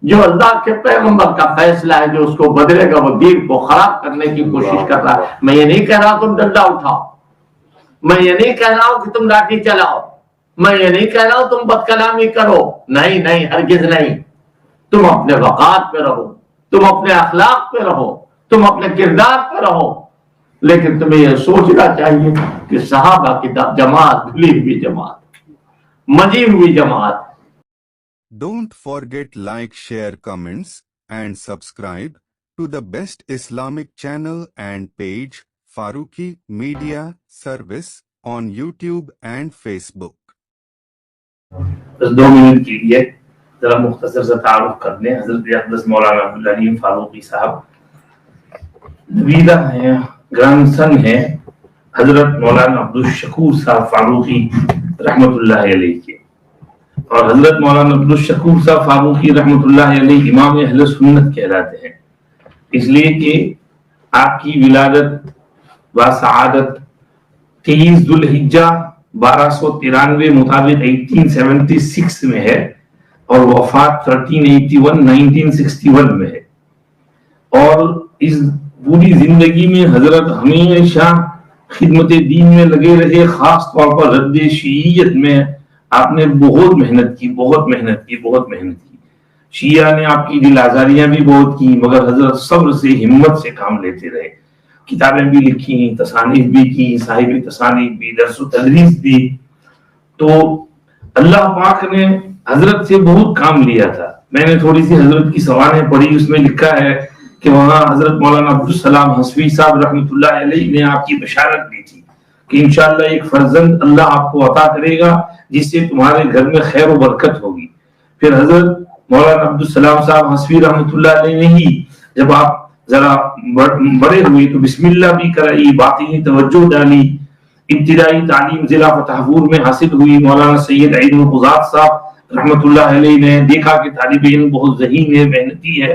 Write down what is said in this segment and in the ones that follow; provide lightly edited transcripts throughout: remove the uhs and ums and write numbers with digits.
جو اللہ کے پیغمبر کا فیصلہ ہے جو اس کو بدلے گا، وہ دین کو خراب کرنے کی کوشش کر رہا ہے۔ میں یہ نہیں کہہ رہا تم ڈنڈا اٹھاؤ، میں یہ نہیں کہہ رہا ہوں کہ تم لاٹھی چلاؤ، میں یہ نہیں کہہ رہا ہوں تم بد کلامی کرو، نہیں نہیں، ہرگز نہیں۔ تم اپنے وقار پہ رہو، تم اپنے اخلاق پہ رہو، تم اپنے کردار پہ رہو، لیکن تمہیں یہ سوچنا چاہیے کہ صحابہ کی جماعت بھلی ہوئی جماعت، منجی ہوئی جماعت۔ Don't forget like, share, comments and subscribe to the best Islamic channel and page Farooqi Media Service on YouTube and Facebook. بس 2 منٹ کے لیے ذرا مختصر سے تعارف کر لیں۔ حضرت اقدس مولانا عبدالعلیم فاروقی صاحب نویدہ ہیں، گرانڈ سن ہیں حضرت مولانا عبدالشکور صاحب فاروقی رحمۃ اللہ علیہ کے، اور حضرت مولانا عبدالشکور صاحب فاروقی رحمۃ اللہ علیہ امام اہل سنت کہلاتے ہیں، اس لیے کہ آپ کی ولادت و سعادت 23 ذوالحجہ 1293 مطابق 1876 میں ہے، اور وفات 1381 1961 میں ہے۔ اور اس پوری زندگی میں حضرت ہمیشہ خدمت دین میں لگے رہے، خاص طور پر رد شیعیت میں آپ نے بہت محنت کی، بہت محنت کی، بہت محنت کی۔ شیعہ نے آپ کی دل آزاریاں بھی بہت کی، مگر حضرت صبر سے، ہمت سے کام لیتے رہے، کتابیں بھی لکھی، تصانیف بھی کی، صاحب تصانیف بھی، درس و تدریس بھی۔ تو اللہ پاک نے حضرت سے بہت کام لیا تھا۔ میں نے تھوڑی سی حضرت کی سوانح پڑھی، اس میں لکھا ہے کہ وہاں حضرت مولانا عبدالسلام حسوی صاحب رحمۃ اللہ علیہ نے آپ کی بشارت دی تھی کہ انشاءاللہ ایک فرزند اللہ آپ کو عطا کرے گا جس سے تمہارے گھر میں خیر و برکت ہوگی۔ پھر حضرت مولانا عبدالسلام صاحب حسوی رحمۃ اللہ علیہ نے ہی جب آپ ذرا بڑے ہوئے تو بسم اللہ بھی کرائی، باطنی توجہ ڈالی، ابتدائی تعلیم ضلع فتح پور میں حاصل ہوئی۔ مولانا سید عید القضات صاحب رحمۃ اللہ علیہ نے دیکھا کہ طالب علم بہت ذہین ہے، محنتی ہے،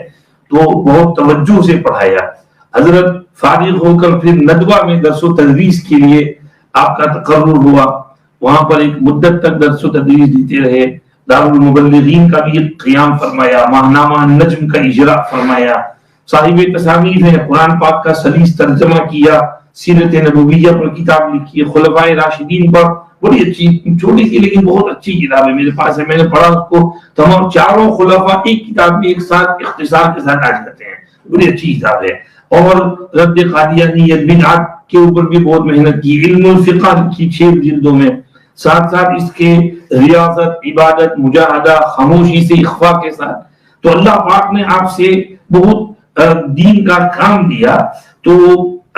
تو بہت توجہ سے پڑھایا۔ حضرت فارغ ہو کر پھر ندوہ میں درس و تدریس کے لیے آپ کا تقرر ہوا، وہاں پر ایک مدت تک درس و تدریس دیتے رہے۔ دارالمبلغین کا بھی قیام فرمایا، ماہنامہ نجم کا اجراء فرمایا، صاحب تصانیف ہے، قرآن پاک کا سلیس ترجمہ کیا، سیرت نبویہ پر کتاب لکھی، خلفائے راشدین پر بڑی اچھی، چھوٹی سی لیکن بہت اچھی کتاب ہے، میرے پاس ہے، میں نے پڑھا اس کو۔ تمام چاروں خلفاء ایک کتاب میں ایک ساتھ اختصار کے ساتھ آ جاتے ہیں، بڑی اچھی کتاب ہے۔ اور رد قادیانیت بدعت کے اوپر بھی بہت محنت کی، علم الفقہ کی 6 جلدوں میں، ساتھ ساتھ اس کے ریاضت، عبادت، مجاہدہ، خاموشی سے اخفاء کے ساتھ۔ تو اللہ پاک نے آپ سے بہت دین کا کام دیا۔ تو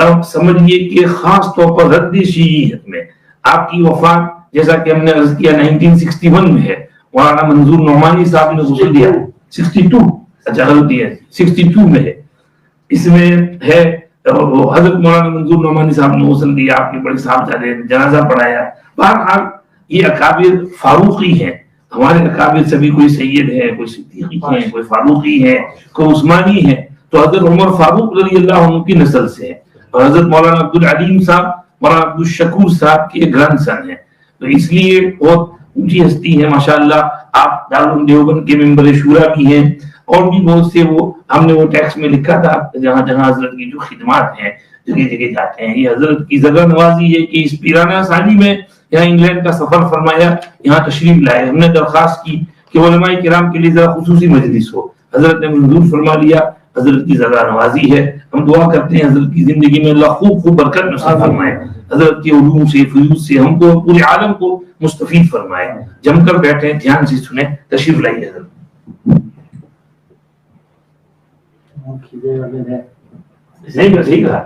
اب سمجھئے کہ خاص طور پر رد شیعیت میں آپ کی وفات جیسا کہ ہم نے عرض کیا 1961 میں ہے۔ مولانا منظور نعمانی صاحب نے غسل دیا 62، اچھا غلطی ہے 62 میں ہے، اس میں ہے حضرت مولانا منظور نعمانی صاحب نے غسل دیا، آپ کے بڑے صاحبزادے نے جنازہ پڑھایا۔ بہرحال یہ اکابر فاروقی ہیں، ہمارے اکابر سبھی کوئی سید ہے، کوئی صدیقی ہے، کوئی فاروقی ہے، کوئی عثمانی ہے، تو حضرت عمر فاروق رضی اللہ عنہ کی نسل سے ہے، اور حضرت مولانا عبدالعلیم صاحب مولانا عبدالشکور صاحب کے گرانڈ سن ہیں، تو اس لیے بہت اونچی ہستی ہے ماشاءاللہ۔ آپ دارالعلوم دیوبند کے ممبر شورا بھی ہیں، اور بھی بہت سے، وہ ہم نے وہ ٹیکسٹ میں لکھا تھا جہاں جہاں حضرت کی جو خدمات ہیں جگہ جگہ جاتے ہیں۔ یہ حضرت کی زبر نوازی ہے کہ اس پیرانہ سالی میں یہاں انگلینڈ کا سفر فرمایا، یہاں تشریف لائے، ہم نے درخواست کی کہ علماء کرام کے لیے ذرا خصوصی مجلس ہو، حضرت نے منظور فرما لیا۔ حضرت کی زبر نوازی ہے، ہم دعا کرتے ہیں حضرت کی زندگی میں اللہ خوب خوب برکت نصیب فرمائے، حضرت کے علوم سے، فیوز سے ہم کو، پورے عالم کو مستفید فرمائے۔ جم کر بیٹھیں، دھیان سے سنیں، تشریف لائیے حضرت۔ صحیح کہا،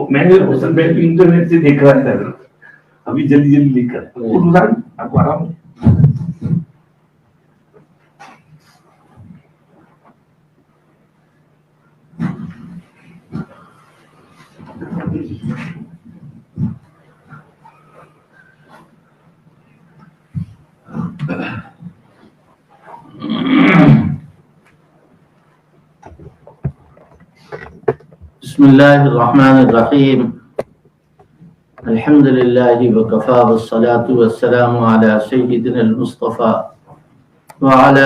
میں نے انٹرنیٹ سے دیکھ رہا تھا، ابھی جلدی جلدی لکھ کر آپ کو آرام ہے۔ بسم اللہ الرحمن الرحیم، الحمد للہ وکفا والصلاة والسلام علی سیدنا المصطفیٰ وعلى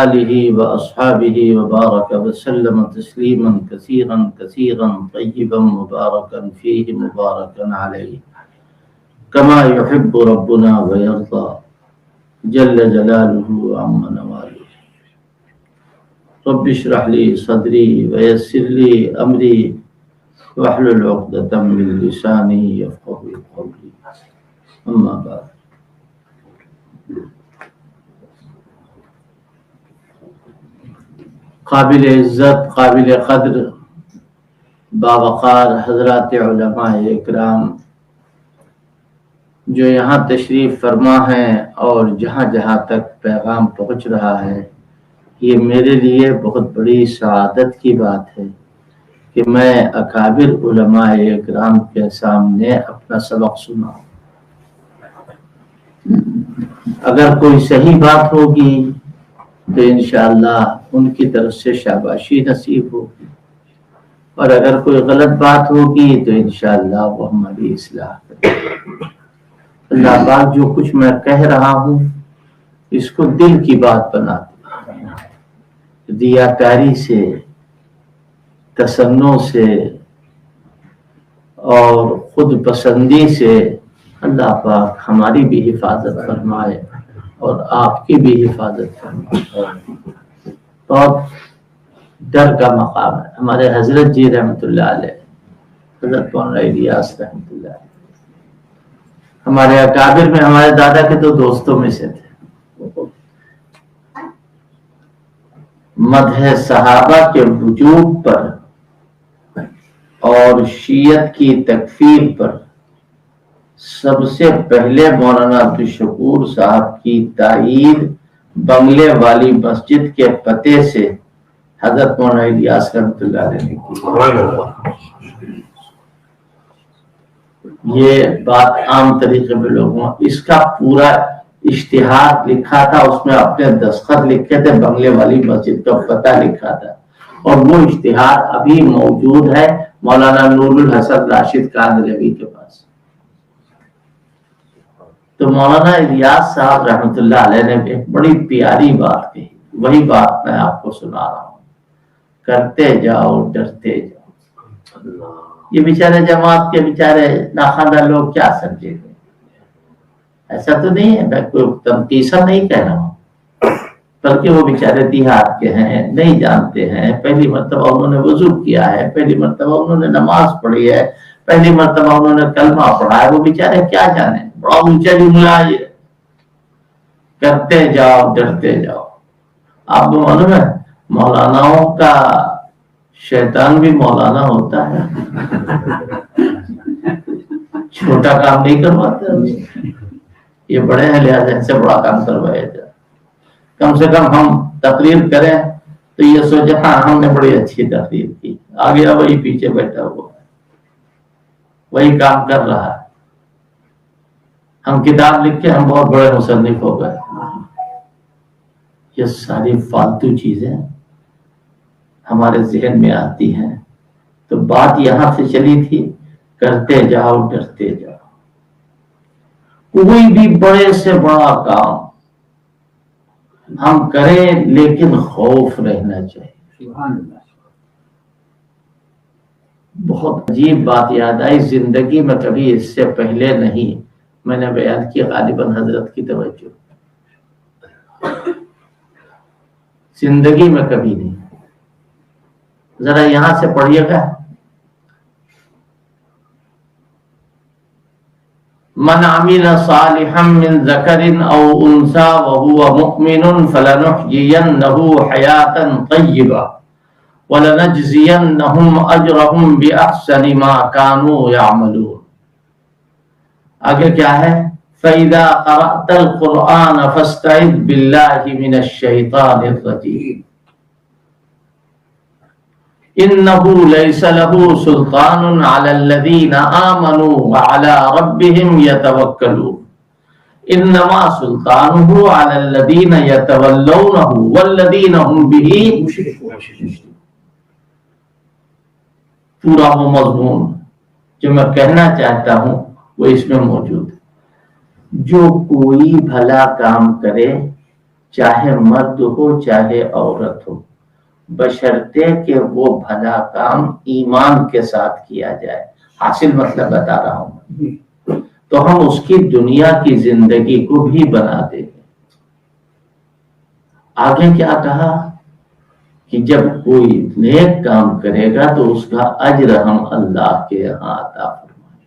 آله وأصحابه وبارك وسلم تسليما كثيرا كثيرا طيبا مباركا فيه مباركا عليه كما يحب ربنا ويرضى جل جلاله عم نواله. رب اشرح لي صدري ويسر لي أمري واحلل عقدة من لساني يفقهوا قولي. أما بعد، قابل عزت قابل قدر باوقار حضرات علماء اکرام جو یہاں تشریف فرما ہیں اور جہاں جہاں تک پیغام پہنچ رہا ہے، یہ میرے لیے بہت بڑی سعادت کی بات ہے کہ میں اکابر علماء اکرام کے سامنے اپنا سبق سناؤں. اگر کوئی صحیح بات ہوگی تو انشاءاللہ ان کی طرف سے شاباشی نصیب ہوگی، اور اگر کوئی غلط بات ہوگی تو انشاءاللہ وہ ہماری اصلاح کرے. اللہ پاک جو کچھ میں کہہ رہا ہوں اس کو دل کی بات بنا دے، ریاکاری سے، تصنع سے اور خود پسندی سے اللہ پاک ہماری بھی حفاظت فرمائے اور آپ کی بھی حفاظت فرمائے. بہت ڈر کا مقام ہے. ہمارے حضرت جی رحمۃ اللہ علیہ، حضرت مولانا الیاس رحمۃ اللہ علیہ، ہمارے اکابر میں ہمارے دادا کے تو دوستوں میں سے تھے. مدح صحابہ کے وجوب پر اور شیعت کی تکفیر پر سب سے پہلے مولانا عبدالشکور صاحب کی تائید بنگلے والی مسجد کے پتے سے حضرت مولانا الیاس رحمۃ اللہ علیہ نے کی. یہ بات عام طریقے پہ لوگوں، اس کا پورا اشتہار لکھا تھا، اس میں اپنے دستخط لکھے تھے، بنگلے والی مسجد کا پتہ لکھا تھا، اور وہ اشتہار ابھی موجود ہے مولانا نور الحسن راشد کاندھلوی کے پاس. تو مولانا الیاس صاحب رحمۃ اللہ علیہ نے ایک بڑی پیاری بات کہی، وہی بات میں آپ کو سنا رہا ہوں. کرتے جاؤ ڈرتے جاؤ. یہ بیچارے جماعت کے بیچارے ناخواندہ لوگ کیا سمجھے گے؟ ایسا تو نہیں ہے، میں کوئی تنقیصا نہیں کہہ رہا ہوں، بلکہ وہ بیچارے دیہات کے ہیں، نہیں جانتے ہیں، پہلی مرتبہ انہوں نے وضو کیا ہے، پہلی مرتبہ انہوں نے نماز پڑھی ہے، پہلی مرتبہ انہوں نے کلمہ پڑھا ہے، وہ بیچارے کیا جانے. بڑا اونچا جملہ ہے یہ، کرتے جاؤ ڈرتے جاؤ. آپ کو معلوم ہے مولاناؤں کا شیطان بھی مولانا ہوتا ہے، چھوٹا کام نہیں کرواتا. یہ بڑے ہیں لہٰذا ان سے بڑا کام کروایا جائے. کم سے کم ہم تقریر کریں تو یہ سوچے ہاں ہم نے بڑی اچھی تقریر کی، آگے وہی پیچھے بیٹھا ہوا ہے، وہی کام کر رہا ہے. ہم کتاب لکھ کے ہم بہت بڑے مصنف ہو گئے. یہ ساری فالتو چیزیں ہمارے ذہن میں آتی ہیں. تو بات یہاں سے چلی تھی، کرتے جاؤ ڈرتے جاؤ. کوئی بھی بڑے سے بڑا کام ہم کریں لیکن خوف رہنا چاہیے. بہت عجیب بات یاد آئی، زندگی میں کبھی اس سے پہلے نہیں میں نے بیان کی، غالباً حضرت کی توجہ، زندگی میں کبھی نہیں. ذرا یہاں سے پڑھیے گا. من عمل صالحا من ذکر او انثى وهو مؤمن فلنحيينه حياة طیبة ولنجزينهم اجرهم باحسن ما كانوا يعملون. آگے کیا ہے؟ فَإِذَا قَرَأْتَ الْقُرْآنَ فَاسْتَعِذْ بِاللَّهِ مِنَ الشَّيْطَانِ الرَّجِيمِ إِنَّهُ لَيْسَ لَهُ سُلْطَانٌ عَلَى الَّذِينَ آمَنُوا وَعَلَى رَبِّهِمْ يَتَوَكَّلُونَ إِنَّمَا سُلْطَانُهُ عَلَى الَّذِينَ يَتَوَلَّوْنَهُ وَالَّذِينَ هُمْ بِهِ مُشْرِكُونَ. پورا وہ مضمون جو میں کہنا چاہتا ہوں وہ اس میں موجود ہے. جو کوئی بھلا کام کرے چاہے مرد ہو چاہے عورت ہو، بشرطے کہ وہ بھلا کام ایمان کے ساتھ کیا جائے۔ حاصل مطلب بتا رہا ہوں، تو ہم اس کی دنیا کی زندگی کو بھی بنا دیں گے۔ آگے کیا کہا کہ جب کوئی نیک کام کرے گا تو اس کا اجر ہم اللہ کے یہاں عطا فرمائیں گے۔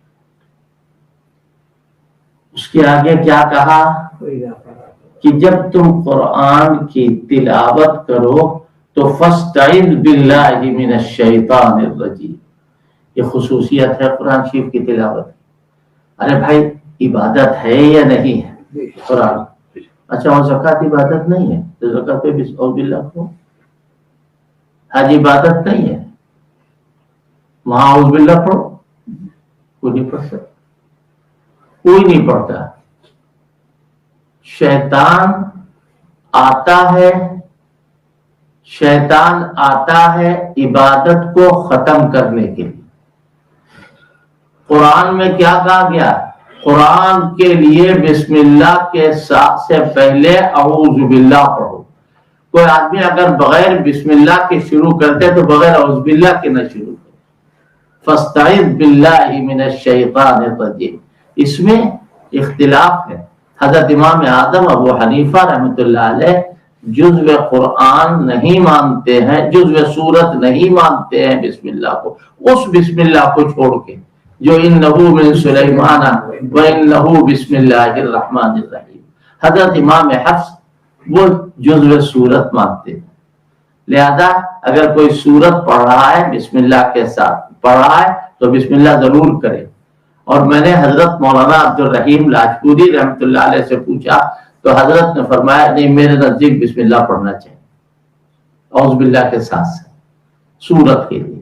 اس کے آگے کیا کہا کہ جب تم قرآن کی تلاوت کرو تو فاستعذ باللہ من الشیطان الرجیم، یہ خصوصیت ہے قرآن شریف کی تلاوت۔ ارے بھائی عبادت ہے یا نہیں ہے قرآن؟ اچھا اور زکوٰۃ عبادت نہیں ہے تو زکوٰۃ پہ اعوذ باللہ کو، حج عبادت نہیں ہے وہاں اعوذ باللہ پڑھو، کوئی نہیں پڑھ سکتا، کوئی نہیں پڑھتا۔ شیطان آتا ہے عبادت کو ختم کرنے کے لیے۔ قرآن میں کیا کہا گیا؟ قرآن کے لیے بسم اللہ کے ساتھ سے پہلے اعوذ باللہ پڑھو۔ کوئی آدمی اگر بغیر بسم اللہ کے شروع کرتے تو بغیر اعوذ باللہ کے نہ شروع کرے۔ فاستعذ باللہ من الشیطان الرجیم، اس میں اختلاف ہے۔ حضرت امام اعظم ابو حنیفہ رحمۃ اللہ علیہ جزو قرآن نہیں مانتے ہیں، جزو سورت نہیں مانتے ہیں بسم اللہ کو، اس بسم اللہ کو چھوڑ کے جو انہو من سلیمان وانہو بسم اللہ الرحمن الرحیم۔ حضرت امام حفص وہ جزو سورت مانتے ہیں، لہذا اگر کوئی سورت پڑھ رہا ہے بسم اللہ کے ساتھ پڑھ رہا ہے تو بسم اللہ ضرور کرے۔ اور میں نے حضرت مولانا عبد الرحیم لاجپوری رحمۃ اللہ علیہ سے پوچھا تو حضرت نے فرمایا نہیں، میرے نزدیک بسم اللہ پڑھنا چاہیے اعوذ باللہ کے ساتھ سے، سورت کے لیے،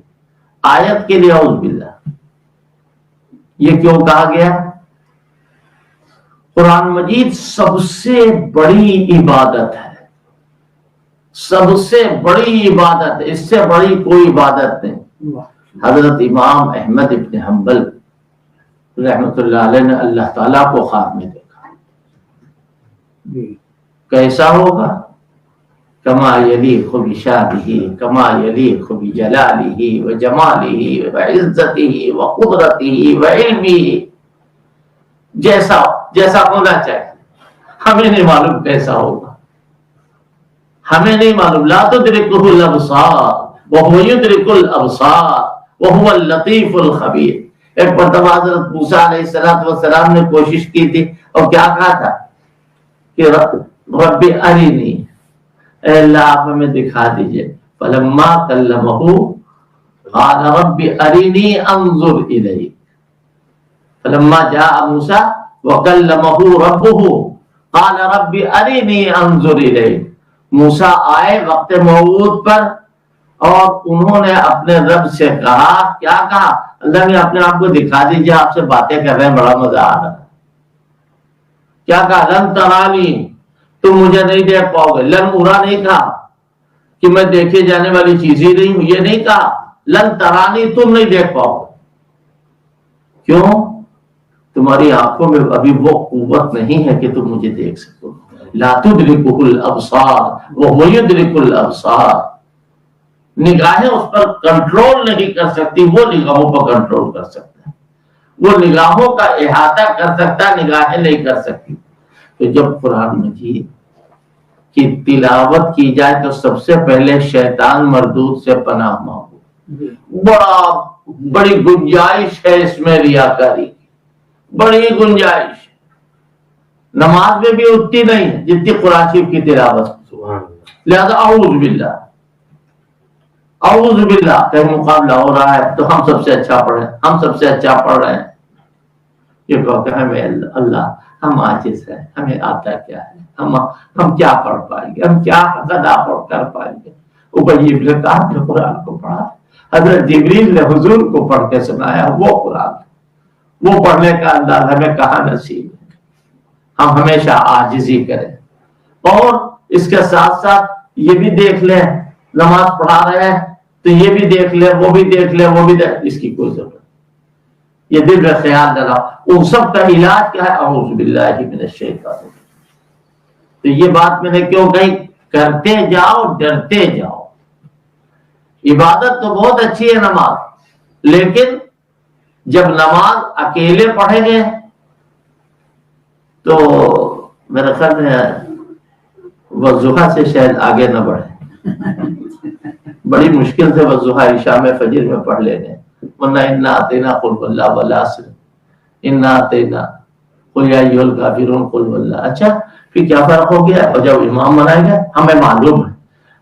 آیت کے لیے اعوذ باللہ۔ یہ کیوں کہا گیا؟ قرآن مجید سب سے بڑی عبادت ہے، سب سے بڑی عبادت، اس سے بڑی کوئی عبادت نہیں۔ حضرت امام احمد ابن حنبل رحمۃ اللہ علیہ نے اللہ تعالیٰ کو خواب میں دیکھا، کیسا ہوگا؟ کما یلیق بشانہ، کما یلیق بجلالہ وجمالہ وعزتہ وقدرتہ وعلمہ، جیسا ہونا چاہیے۔ ہمیں نہیں معلوم کیسا ہوگا، ہمیں نہیں معلوم۔ لا تدرکہ الابصار وہو یدرک الابصار وہو اللطیف الخبیر۔ ایک مرتبہ حضرت موسیٰ علیہ السلام نے کوشش کی تھی اور کیا کہا تھا کہ رب ارینی، اے اللہ آپ ہمیں دکھا دیجئے۔ فلما کلمہ قال رب ارینی انظر الیک، فلما جاء موسیٰ وکلمہ ربہ قال رب ارینی انظر الیک۔ موسیٰ آئے وقت موعود پر اور انہوں نے اپنے رب سے کہا، کیا کہا؟ اللہ نے اپنے آپ کو دکھا دیجئے، آپ سے باتیں کر رہے ہیں، بڑا مزہ آ رہا ہے۔ کیا کہا؟ لن ترانی، تم مجھے نہیں دیکھ پاؤ گے۔ لن مرا نہیں کہا کہ میں دیکھے جانے والی چیز ہی نہیں ہوں، یہ نہیں کہا۔ لن ترانی، تم نہیں دیکھ پاؤ گے۔ کیوں؟ تمہاری آنکھوں میں ابھی وہ قوت نہیں ہے کہ تم مجھے دیکھ سکو۔ لا تدرکہ الابصار وہو یدرک الابصار، نگاہیں اس پر کنٹرول نہیں کر سکتی، وہ نگاہوں پر کنٹرول کر سکتا ہے، وہ نگاہوں کا احاطہ کر سکتا، نگاہیں نہیں کر سکتی۔ تو جب قرآن مجید کی تلاوت کی جائے تو سب سے پہلے شیطان مردود سے پناہ مانگو۔ بڑی گنجائش ہے اس میں ریاکاری کی، بڑی گنجائش۔ نماز میں بھی اتنی نہیں ہے جتنی قرآن شریف کی تلاوت۔ لہذا اعوذ باللہ، اعوذ باللہ، کہیں مقابلہ ہو رہا ہے تو ہم سب سے اچھا پڑھیں، ہم سب سے اچھا پڑھ رہے ہیں۔ یہ کہو کہ ہمیں اللہ، ہم عاجز ہیں، ہمیں آتا کیا ہے، ہم کیا پڑھ پائیں گے، ہم کیا ادا کر پائیں گے۔ ابی بن کعب نے قرآن کو پڑھا، حضرت جبریل نے حضور کو پڑھ کے سنایا، وہ قرآن، وہ پڑھنے کا انداز ہمیں کہاں نصیب ہے۔ ہم ہمیشہ عاجزی کریں، اور اس کے ساتھ ساتھ یہ بھی دیکھ لیں، نماز پڑھا رہے ہیں تو یہ بھی دیکھ لیں، وہ بھی دیکھ لیں، وہ بھی اس کی کوئی ضرورت نہیں۔ یہ دل میں خیال ڈالا۔ ان سب کا علاج کیا ہے؟ اعوذ باللہ من الشیطان الرجیم۔ تو یہ بات میں نے کیوں کہی؟ کرتے جاؤ، ڈرتے جاؤ۔ عبادت تو بہت اچھی ہے نماز، لیکن جب نماز اکیلے پڑھیں گے تو میرے خیال میں وضحیٰ سے شاید آگے نہ بڑھے، بڑی مشکل سے وضحیٰ عشاء میں فجر میں پڑھ لیں گے، ورنہ انا اعطینا قل واللہ والعصر، انا اعطینا قل یا ایھا الکافرون قل واللہ۔ اچھا پھر کیا فرق ہو گیا؟ اور جب امام بنائے گا، ہمیں معلوم ہے،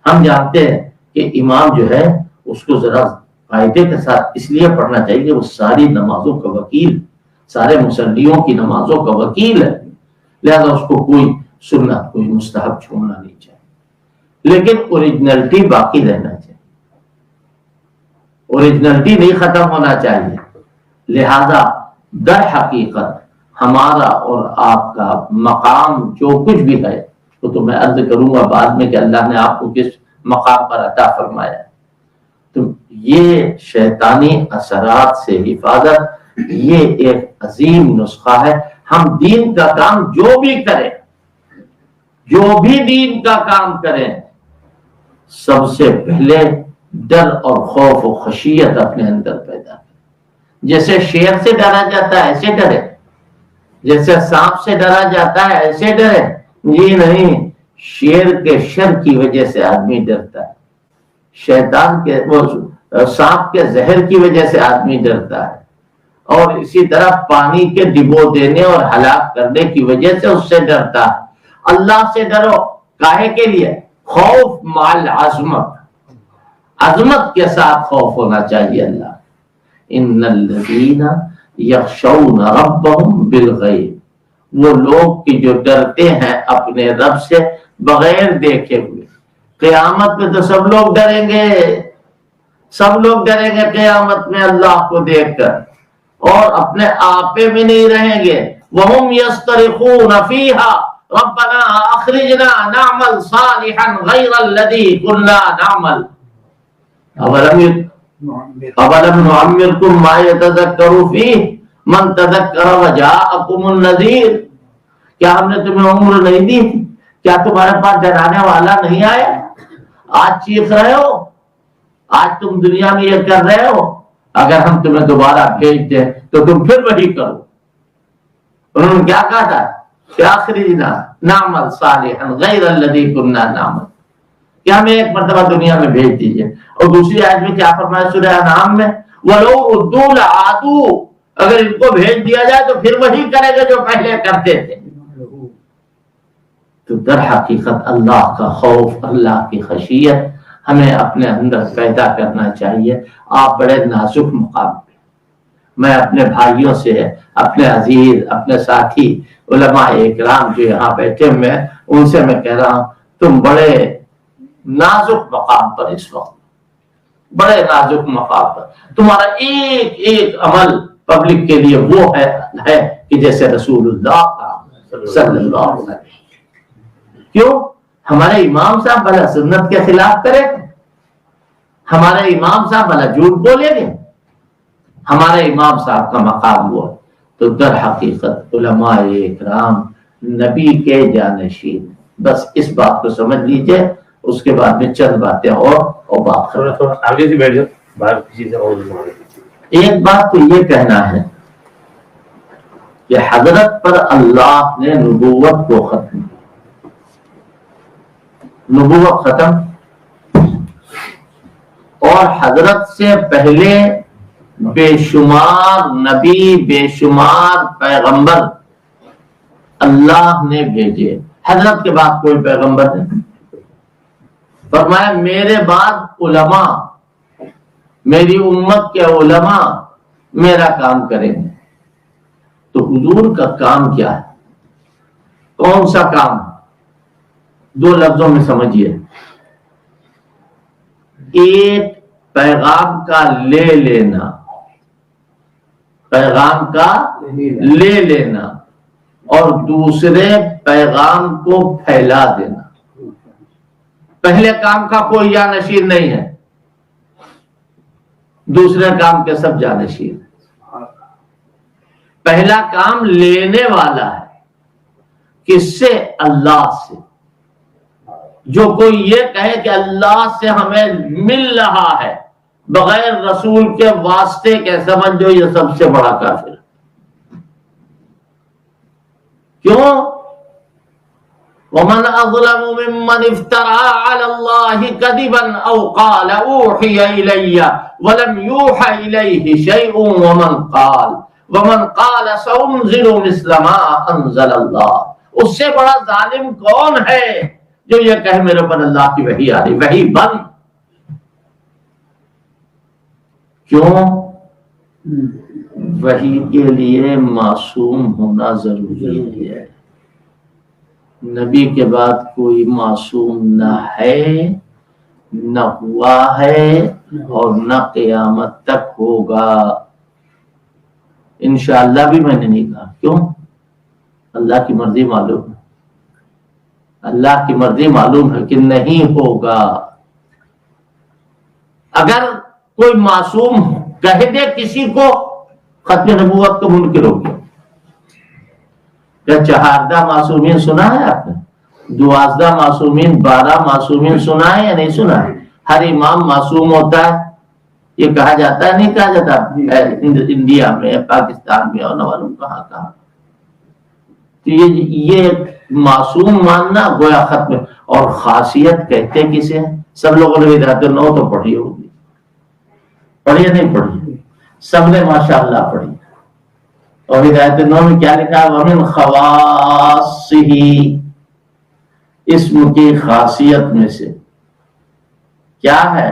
ہم جانتے ہیں کہ امام جو ہے اس کو ذرا قاعدے کے ساتھ اس لیے پڑھنا چاہیے کہ وہ ساری نمازوں کا وکیل، سارے مصلیوں کی نمازوں کا وکیل ہے، لہذا اس کو کوئی سنت، کوئی مستحب چھوڑنا نہیں چاہیے، لیکن اوریجنلٹی باقی رہنا چاہیے، اوریجنلٹی نہیں ختم ہونا چاہیے۔ لہذا در حقیقت ہمارا اور آپ کا مقام جو کچھ بھی ہے، وہ تو میں عرض کروں گا بعد میں کہ اللہ نے آپ کو کس مقام پر عطا فرمایا ہے، تو یہ شیطانی اثرات سے حفاظت، یہ ایک عظیم نسخہ ہے۔ ہم دین کا کام جو بھی کریں، جو بھی دین کا کام کریں، سب سے پہلے ڈر اور خوف و خشیت اپنے اندر پیدا کریں۔ جیسے شیر سے ڈرا جاتا ہے ایسے ڈرے، جیسے سانپ سے ڈرا جاتا ہے ایسے ڈرے؟ جی نہیں، شیر کے شر کی وجہ سے آدمی ڈرتا ہے، شیطان کے وہ سانپ کے زہر کی وجہ سے آدمی ڈرتا ہے، اور اسی طرح پانی کے ڈبو دینے اور ہلاک کرنے کی وجہ سے اس سے ڈرتا ہے۔ اللہ سے ڈرو، کاہے کے لیے؟ خوف مال عظمت، عظمت کے ساتھ خوف ہونا چاہیے اللہ۔ ان الذین یخشون ربهم بالغیب، وہ لوگ کہ جو ڈرتے ہیں اپنے رب سے بغیر دیکھے ہوئے۔ قیامت میں تو سب لوگ ڈریں گے، سب لوگ ڈریں گے قیامت میں اللہ کو دیکھ کر، اور اپنے آپے میں نہیں رہیں گے۔ وَهُمْ يَسْتَرِخُونَ فِيهَا رَبَّنَا أَخْرِجْنَا نَعْمَلْ صَالِحًا غَيْرَ الَّذِي كُنَّا نَعْمَلْ أَوَلَمْ نُعَمِّرْكُمْ مَا يَتَذَكَّرُ فِيهِ مَنْ تَذَكَّرَ وَجَاءَكُمُ النَّذِيرُ، کیا ہم نے تمہیں عمر نہیں دی؟ کیا تمہارے پاس ڈرانے والا نہیں آیا؟ آج چیخ رہے ہو، آج تم دنیا میں یہ کر رہے ہو، اگر ہم تمہیں دوبارہ بھیج دیں تو تم پھر وہی کرو۔ انہوں نے کیا کہا تھا کہ اخرجنا نعمل صالحا غیر الذی کنا نعمل، کہ ہمیں ایک مرتبہ دنیا میں بھیج دیجئے۔ اور دوسری آیت میں کیا فرمایا سورہ انعام میں؟ وَلَوْ رُدُّوا لَعَادُوا، اگر ان کو بھیج دیا جائے تو پھر وہی کریں گے جو پہلے کرتے تھے۔ تو در حقیقت اللہ کا خوف، اللہ کی خشیت ہمیں اپنے اندر پیدا کرنا چاہیے۔ آپ بڑے نازک مقام پہ، میں اپنے بھائیوں سے، اپنے عزیز، اپنے ساتھی علماء اکرام جو یہاں بیٹھے ہوئے ہیں، ان سے میں کہہ رہا ہوں تم بڑے نازک مقام پر اس وقت، بڑے نازک مقام پر، تمہارا ایک ایک عمل پبلک کے لیے وہ ہے کہ جیسے رسول اللہ صلی اللہ علیہ وسلم۔ کیوں؟ ہمارے امام صاحب بھلا سنت کے خلاف کریں گے؟ ہمارے امام صاحب بھلا جھوٹ بولیں گے؟ ہمارے امام صاحب کا مقام ہوا تو در حقیقت علماء اکرام نبی کے جانشین۔ بس اس بات کو سمجھ لیجئے، اس کے بعد میں چند باتیں اور بات کریں۔ تھوڑا آگے سے بیٹھ جاؤ، باہر کسی سے اور ایک بات تو یہ کہنا ہے کہ حضرت پر اللہ نے نبوت کو ختم کیا، نبوت ختم، اور حضرت سے پہلے بے شمار نبی، بے شمار پیغمبر اللہ نے بھیجے، حضرت کے بعد کوئی پیغمبر نہیں۔ فرمایا میرے بعد علماء، میری امت کے علماء میرا کام کریں گے۔ تو حضور کا کام کیا ہے؟ کون سا کام؟ دو لفظوں میں سمجھیے، ایک پیغام کا لے لینا، پیغام کا لے لینا، اور دوسرے پیغام کو پھیلا دینا۔ پہلے کام کا کوئی جانشین نہیں ہے، دوسرے کام کے سب جانشین۔ پہلا کام لینے والا ہے، کس سے؟ اللہ سے۔ جو کوئی یہ کہے کہ اللہ سے ہمیں مل رہا ہے بغیر رسول کے واسطے کے، سمجھو یہ سب سے بڑا کافر ہے۔ کیوں؟ وَمَنْ أَظْلَمُ مِمَّنِ افْتَرَىٰ عَلَى اللَّهِ كَذِبًا أَوْ قَالَ أُوحِيَ إِلَيَّ وَلَمْ يُوحَ إِلَيْهِ شَيْءٌ وَمَنْ قَالَ سَأُنزِلُ مِثْلَ مَا أَنزَلَ اللَّهُ۔ اس سے بڑا ظالم کون ہے جو یہ کہے میرے پر اللہ کی وحی آ رہی، وحی بند۔ کیوں؟ وحی کے لیے معصوم ہونا ضروری ہے۔ نبی کے بعد کوئی معصوم نہ ہے، نہ ہوا ہے، اور نہ قیامت تک ہوگا۔ انشاءاللہ بھی میں نے نہیں کہا۔ کیوں؟ اللہ کی مرضی معلوم ہے، اللہ کی مرضی معلوم ہے کہ نہیں ہوگا۔ اگر کوئی معصوم کہہ دے کسی کو ختم نبوت کو منکر ہو گیا۔ کیا 14 معصومین سنا ہے آپ نے؟ 12 معصومین، 12 معصومین سنا ہے یا نہیں سنا ہے؟ ہر امام معصوم ہوتا ہے یہ کہا جاتا ہے، نہیں کہا جاتا؟ انڈیا میں، پاکستان میں، اور نہ معلوم کہاں کہاں۔ تو یہ معصوم ماننا گویا ختم۔ اور خاصیت کہتے کسے ہیں؟ سب لوگوں نے ہدایت نو تو پڑھی ہوگی، پڑھی یا نہیں پڑھی؟ سب نے ماشاءاللہ پڑھی۔ اور ہدایت نو میں کیا لکھا ہے؟ وَمِنْ خَوَاصِهِ، اسم کی خاصیت میں سے کیا ہے؟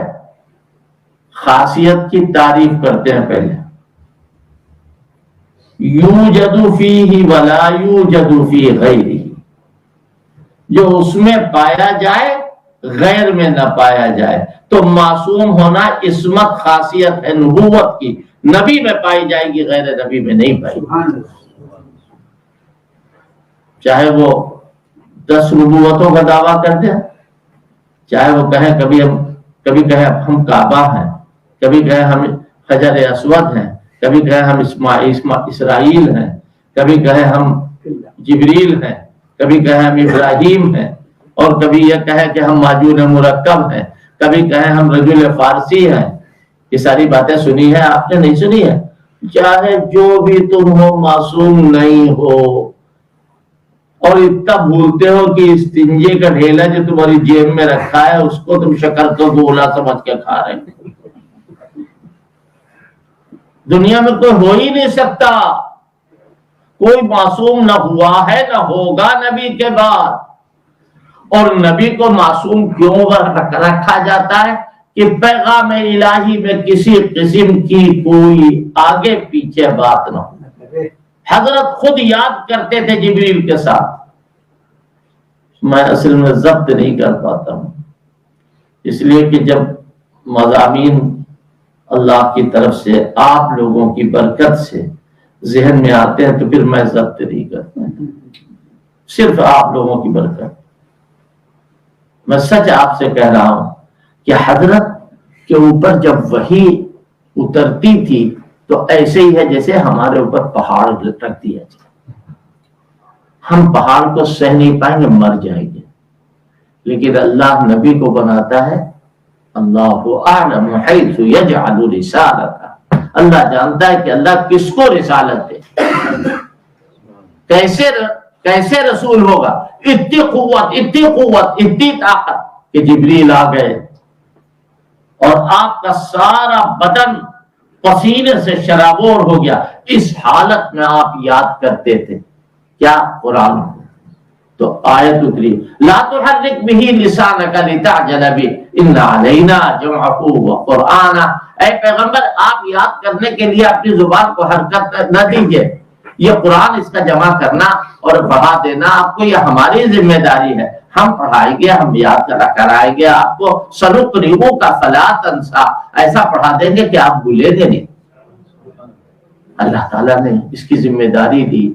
خاصیت کی تعریف کرتے ہیں پہلے۔ یوجد فیہ ولا یوجد فی غیرہ، جو اس میں پایا جائے غیر میں نہ پایا جائے۔ تو معصوم ہونا عصمت خاصیت ہے نبوت کی، نبی میں پائی جائے گی، غیر نبی میں نہیں پائی جائے۔ چاہے وہ 10 نبوتوں کا دعویٰ کرتے ہیں، چاہے وہ کہیں کبھی کہیں ہم کعبہ ہیں، کبھی کہیں ہم حجر اسود ہیں، کبھی کہیں ہم اسرائیل ہیں، کبھی کہیں ہم جبریل ہیں، کبھی کہیں ہم ابراہیم ہیں، اور کبھی یہ کہیں کہ ہم ماجون مرکب ہیں، کبھی کہیں ہم رجل فارسی ہیں۔ یہ ساری باتیں سنی ہے آپ نے؟ نہیں سنی ہے؟ چاہے جو بھی تم ہو، معصوم نہیں ہو۔ اور اتنا بھولتے ہو کہ استنجے کا ڈھیلا جو تمہاری جیب میں رکھا ہے اس کو تم شکر کا گولا سمجھ کے کھا رہے ہو۔ دنیا میں کوئی ہو ہی نہیں سکتا، کوئی معصوم نہ ہوا ہے نہ ہوگا نبی کے بعد۔ اور نبی کو معصوم کیوں رکھا جاتا ہے؟ کہ پیغام الہی میں کسی قسم کی کوئی آگے پیچھے بات نہ ہو۔ حضرت خود یاد کرتے تھے جبریل کے ساتھ، میں اصل میں ضبط نہیں کر پاتا ہوں، اس لیے کہ جب مضامین اللہ کی طرف سے آپ لوگوں کی برکت سے ذہن میں آتے ہیں تو پھر میں ضبط نہیں کرتا، صرف آپ لوگوں کی برکت۔ میں سچ آپ سے کہہ رہا ہوں کہ حضرت کے اوپر جب وحی اترتی تھی تو ایسے ہی ہے جیسے ہمارے اوپر پہاڑ رکھ دیا جائے، ہم پہاڑ کو سہ نہیں پائیں گے، مر جائیں گے۔ لیکن اللہ نبی کو بناتا ہے، اللہ اعلم حیث یجعل رسالتہ، اللہ جانتا ہے کہ اللہ کس کو رسالت دے، کیسے رسول ہوگا۔ اتنی قوت اتنی طاقت کہ جبریل آ گئے اور آپ کا سارا بدن پسینے سے شرابور ہو گیا، اس حالت میں آپ یاد کرتے تھے کیا؟ قرآن۔ تو آیت اتری، لا تحرک بہ لسانک لتعجل بہ ان علینا جمعہ وقرآنہ۔ اے پیغمبر آپ یاد کرنے کے لیے اپنی زبان کو حرکت نہ دیجیے، یہ قرآن اس کا جمع کرنا اور پڑھا دینا آپ کو یہ ہماری ذمہ داری ہے، ہم پڑھائیں گے، ہم یاد کرائیں گے آپ کو، سنقرئک فلا تنسیٰ، ایسا پڑھا دیں گے کہ آپ بھولیں گے نہیں۔ اللہ تعالیٰ نے اس کی ذمہ داری دی،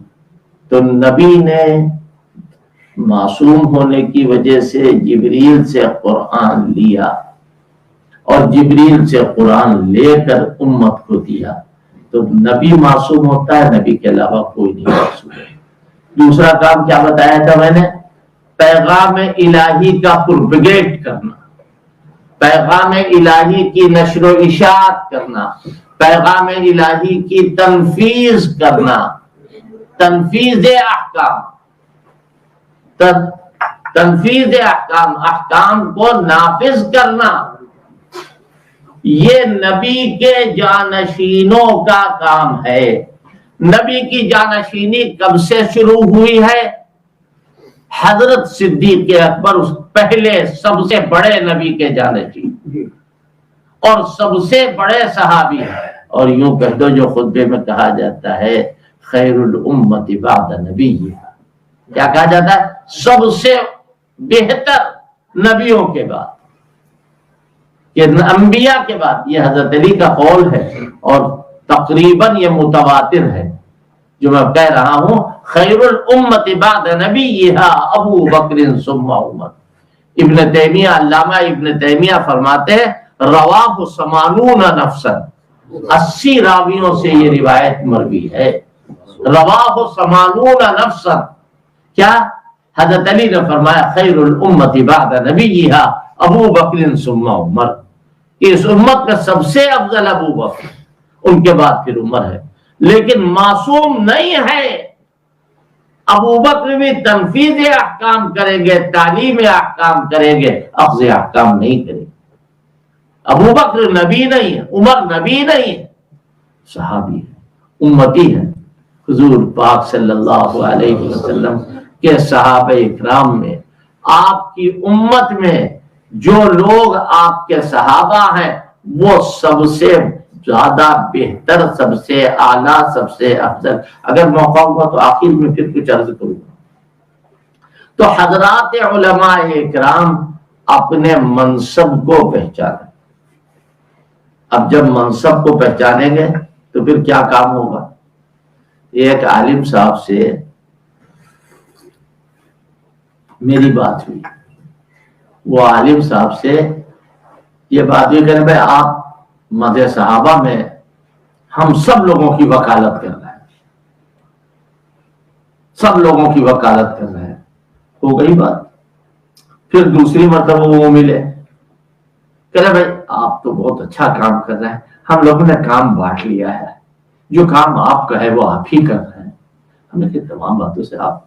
تو نبی نے معصوم ہونے کی وجہ سے جبریل سے قرآن لیا اور جبریل سے قرآن لے کر امت کو دیا۔ تو نبی معصوم ہوتا ہے، نبی کے علاوہ کوئی نہیں معصوم ہے۔ دوسرا کام کیا بتایا تھا میں نے؟ پیغام الہی کا پروپیگیٹ کرنا، پیغام الہی کی نشر و اشاعت کرنا، پیغام الہی کی تنفیذ کرنا، تنفیذ احکام، تنفیذ احکام، احکام کو نافذ کرنا، یہ نبی کے جانشینوں کا کام ہے۔ نبی کی جانشینی کب سے شروع ہوئی ہے؟ حضرت صدیق اکبر پہلے سب سے بڑے نبی کے جانشین اور سب سے بڑے صحابی ہیں، اور یوں کہہ دو جو خطبے میں کہا جاتا ہے خیر الامت بعد نبی، کیا کہا جاتا ہے؟ سب سے بہتر نبیوں کے بعد، کہ انبیاء کے بعد، یہ حضرت علی کا قول ہے اور تقریباً یہ متواتر ہے جو میں کہہ رہا ہوں۔ خیر الامت بعد نبیہا ابو بکر ثم عمر۔ ابن تیمیہ، علامہ ابن تیمیہ فرماتے ہیں رواہ 80 نفسا، 80 راویوں سے یہ روایت مروی ہے۔ رواہ 80 نفسا، کیا؟ حضرت علی نے فرمایا خیر الامت بعد نبیہا ابو بکر ثم عمر، اس امت میں سب سے افضل ابو بکر، ان کے بعد پھر عمر ہے۔ لیکن معصوم نہیں ہے، ابو بکر بھی تنفیذ احکام کریں گے، تعلیم احکام کریں گے، اخذ احکام نہیں کریں گے۔ ابو بکر نبی نہیں ہے، عمر نبی نہیں ہے، صحابی ہے، امتی ہے۔ حضور پاک صلی اللہ علیہ وسلم کے صحابہ اکرام میں، آپ کی امت میں جو لوگ آپ کے صحابہ ہیں وہ سب سے زیادہ بہتر، سب سے اعلیٰ، سب سے افضل۔ اگر موقع ہوا تو آخر میں پھر کچھ عرض کروں گا۔ تو حضرات علماء اکرام اپنے منصب کو پہچانے۔ اب جب منصب کو پہچانیں گے تو پھر کیا کام ہوگا؟ ایک عالم صاحب سے میری بات ہوئی، وہ عالم صاحب سے یہ بات ہوئی کہ بھائی آپ مدح صحابہ میں ہم سب لوگوں کی وکالت کر رہے ہیں، سب لوگوں کی وکالت کر رہے ہیں۔ ہو گئی بات۔ پھر دوسری مرتبہ وہ ملے، کہہ رہے بھائی آپ تو بہت اچھا کام کر رہے ہیں، ہم لوگوں نے کام بانٹ لیا ہے، جو کام آپ کا ہے وہ آپ ہی کر رہے ہیں۔ ہم نے کہا تمام باتوں سے آپ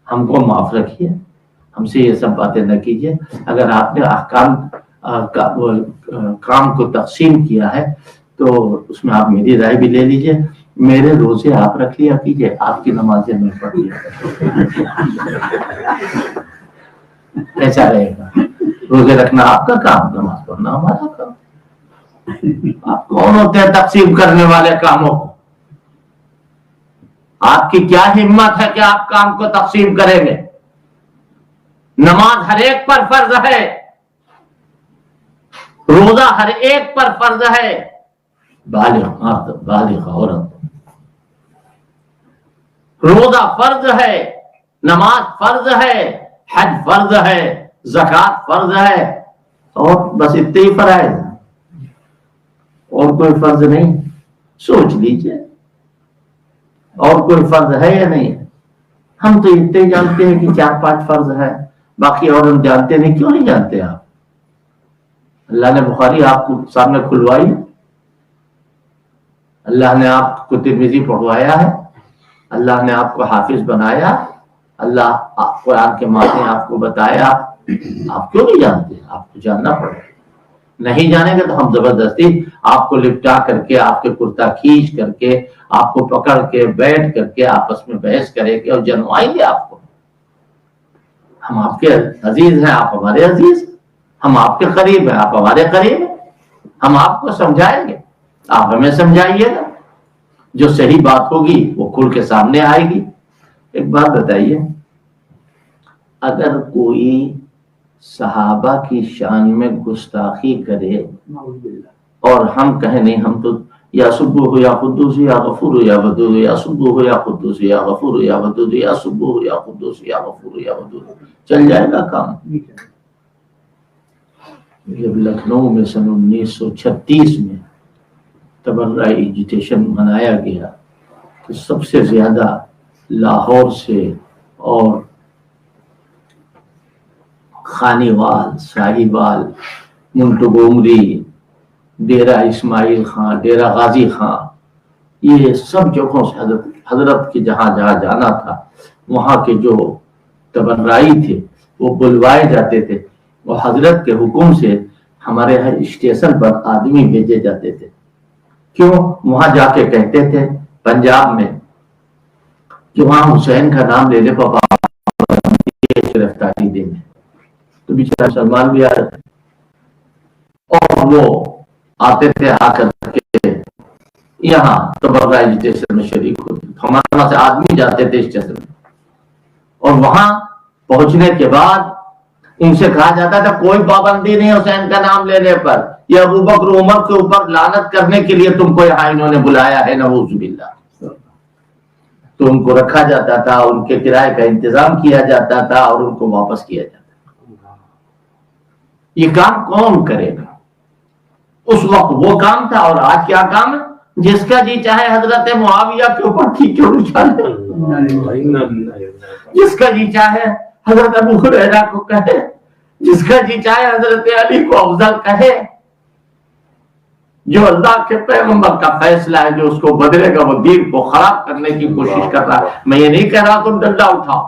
ہم کو معاف رکھیے، ہم سے یہ سب باتیں نہ کیجیے۔ اگر آپ نے احکام کام کو تقسیم کیا ہے تو اس میں آپ میری رائے بھی لے لیجیے، میرے روزے آپ رکھ لیا کیجیے، آپ کی نمازیں میں پڑھ لیا۔ کیسا رہے گا؟ روزے رکھنا آپ کا کام، نماز پڑھنا ہمارا کام۔ آپ کون ہوتے ہیں تقسیم کرنے والے کاموں کو؟ آپ کی کیا ہمت ہے کہ آپ کام کو تقسیم کریں گے؟ نماز ہر ایک پر فرض ہے، روزہ ہر ایک پر فرض ہے، بالغ مرد بالغ عورت، روزہ فرض ہے، نماز فرض ہے، حج فرض ہے، زکوٰۃ فرض ہے، اور بس اتنے ہی فرائض، اور کوئی فرض نہیں۔ سوچ لیجئے اور کوئی فرض ہے یا نہیں؟ ہم تو اتنے جانتے ہیں کہ 4-5 فرض ہے، باقی اور ہم جانتے نہیں۔ کیوں نہیں جانتے آپ؟ اللہ نے بخاری آپ کو سامنے کھلوائی، اللہ نے آپ کو ترمذی پڑھوایا ہے، اللہ نے آپ کو حافظ بنایا، اللہ قرآن کے معنی آپ کو بتایا، آپ کیوں نہیں جانتے؟ آپ کو جاننا پڑے گا۔ نہیں جانیں گے تو ہم زبردستی آپ کو لپٹا کر کے، آپ کے کرتا کھینچ کر کے، آپ کو پکڑ کے بیٹھ کر کے آپس میں بحث کریں گے اور جنوائیں گے آپ کو۔ ہم آپ کے عزیز ہیں، آپ ہمارے عزیز، ہم آپ کے قریب ہیں، آپ ہمارے قریب ہیں، ہم آپ کو سمجھائیں گے، آپ ہمیں سمجھائیے گا، جو صحیح بات ہوگی وہ کھل کے سامنے آئے گی۔ ایک بات بتائیے، اگر کوئی صحابہ کی شان میں گستاخی کرے اور ہم کہیں نہیں، ہم تو یا سبوح یا قدوس یا غفور یا ودود، یا سبوح یا قدوس یا غفور یا ودود، یا سبوح یا قدوس یا غفور یا ودود، چل جائے گا کام۔ جب لکھنؤ میں سن 1936 میں تبرع ایجیٹیشن منایا گیا تو سب سے زیادہ لاہور سے اور خانی وال، شاہی وال، منٹو گومری، ڈیرہ اسماعیل خان، ڈیرہ غازی خان، یہ سب جگہوں سے حضرت کے جہاں جہاں جانا تھا وہاں کے جو تبرائی تھے وہ بلوائے جاتے تھے، وہ حضرت کے حکم سے ہمارے یہاں اسٹیشن پر آدمی بھیجے جاتے تھے. کیوں؟ وہاں جا کے کہتے تھے پنجاب میں کہ وہاں حسین کا نام لے لے پاپا گرفتاری دیں گے، تو بیچارہ سلمان بھی آ رہے تھے اور وہ آتے تھے آ کر کے یہاں تبرہ اسٹیشن میں شریک ہوتے. ہمارے وہاں سے آدمی جاتے تھے اسٹیشن میں اور وہاں پہنچنے کے بعد ان سے کہا جاتا تھا کوئی پابندی نہیں حسین کا نام لینے پر، یہ ابو بکر عمر کے اوپر لعنت کرنے کے لیے تم کو یہاں انہوں نے بلایا ہے، نعوذ باللہ. تو ان کو رکھا جاتا تھا، ان کے کرائے کا انتظام کیا جاتا تھا اور ان کو واپس کیا جاتا تھا. یہ کام کون کرے گا؟ اس وقت وہ کام تھا. اور آج کیا کام ہے؟ جس کا جی چاہے حضرت معاویہ کے اوپر ٹھیک اچھالے، جس کا جی چاہے حضرت ابو ہریرہ کو کہے، جس کا جی چاہے حضرت علی کو افضل کہے. جو اللہ کے پیغمبر کا فیصلہ ہے جو اس کو بدلے گا وہ دین کو خراب کرنے کی کوشش کر رہا ہے. میں یہ نہیں کہہ رہا تم ڈنڈا اٹھاؤ،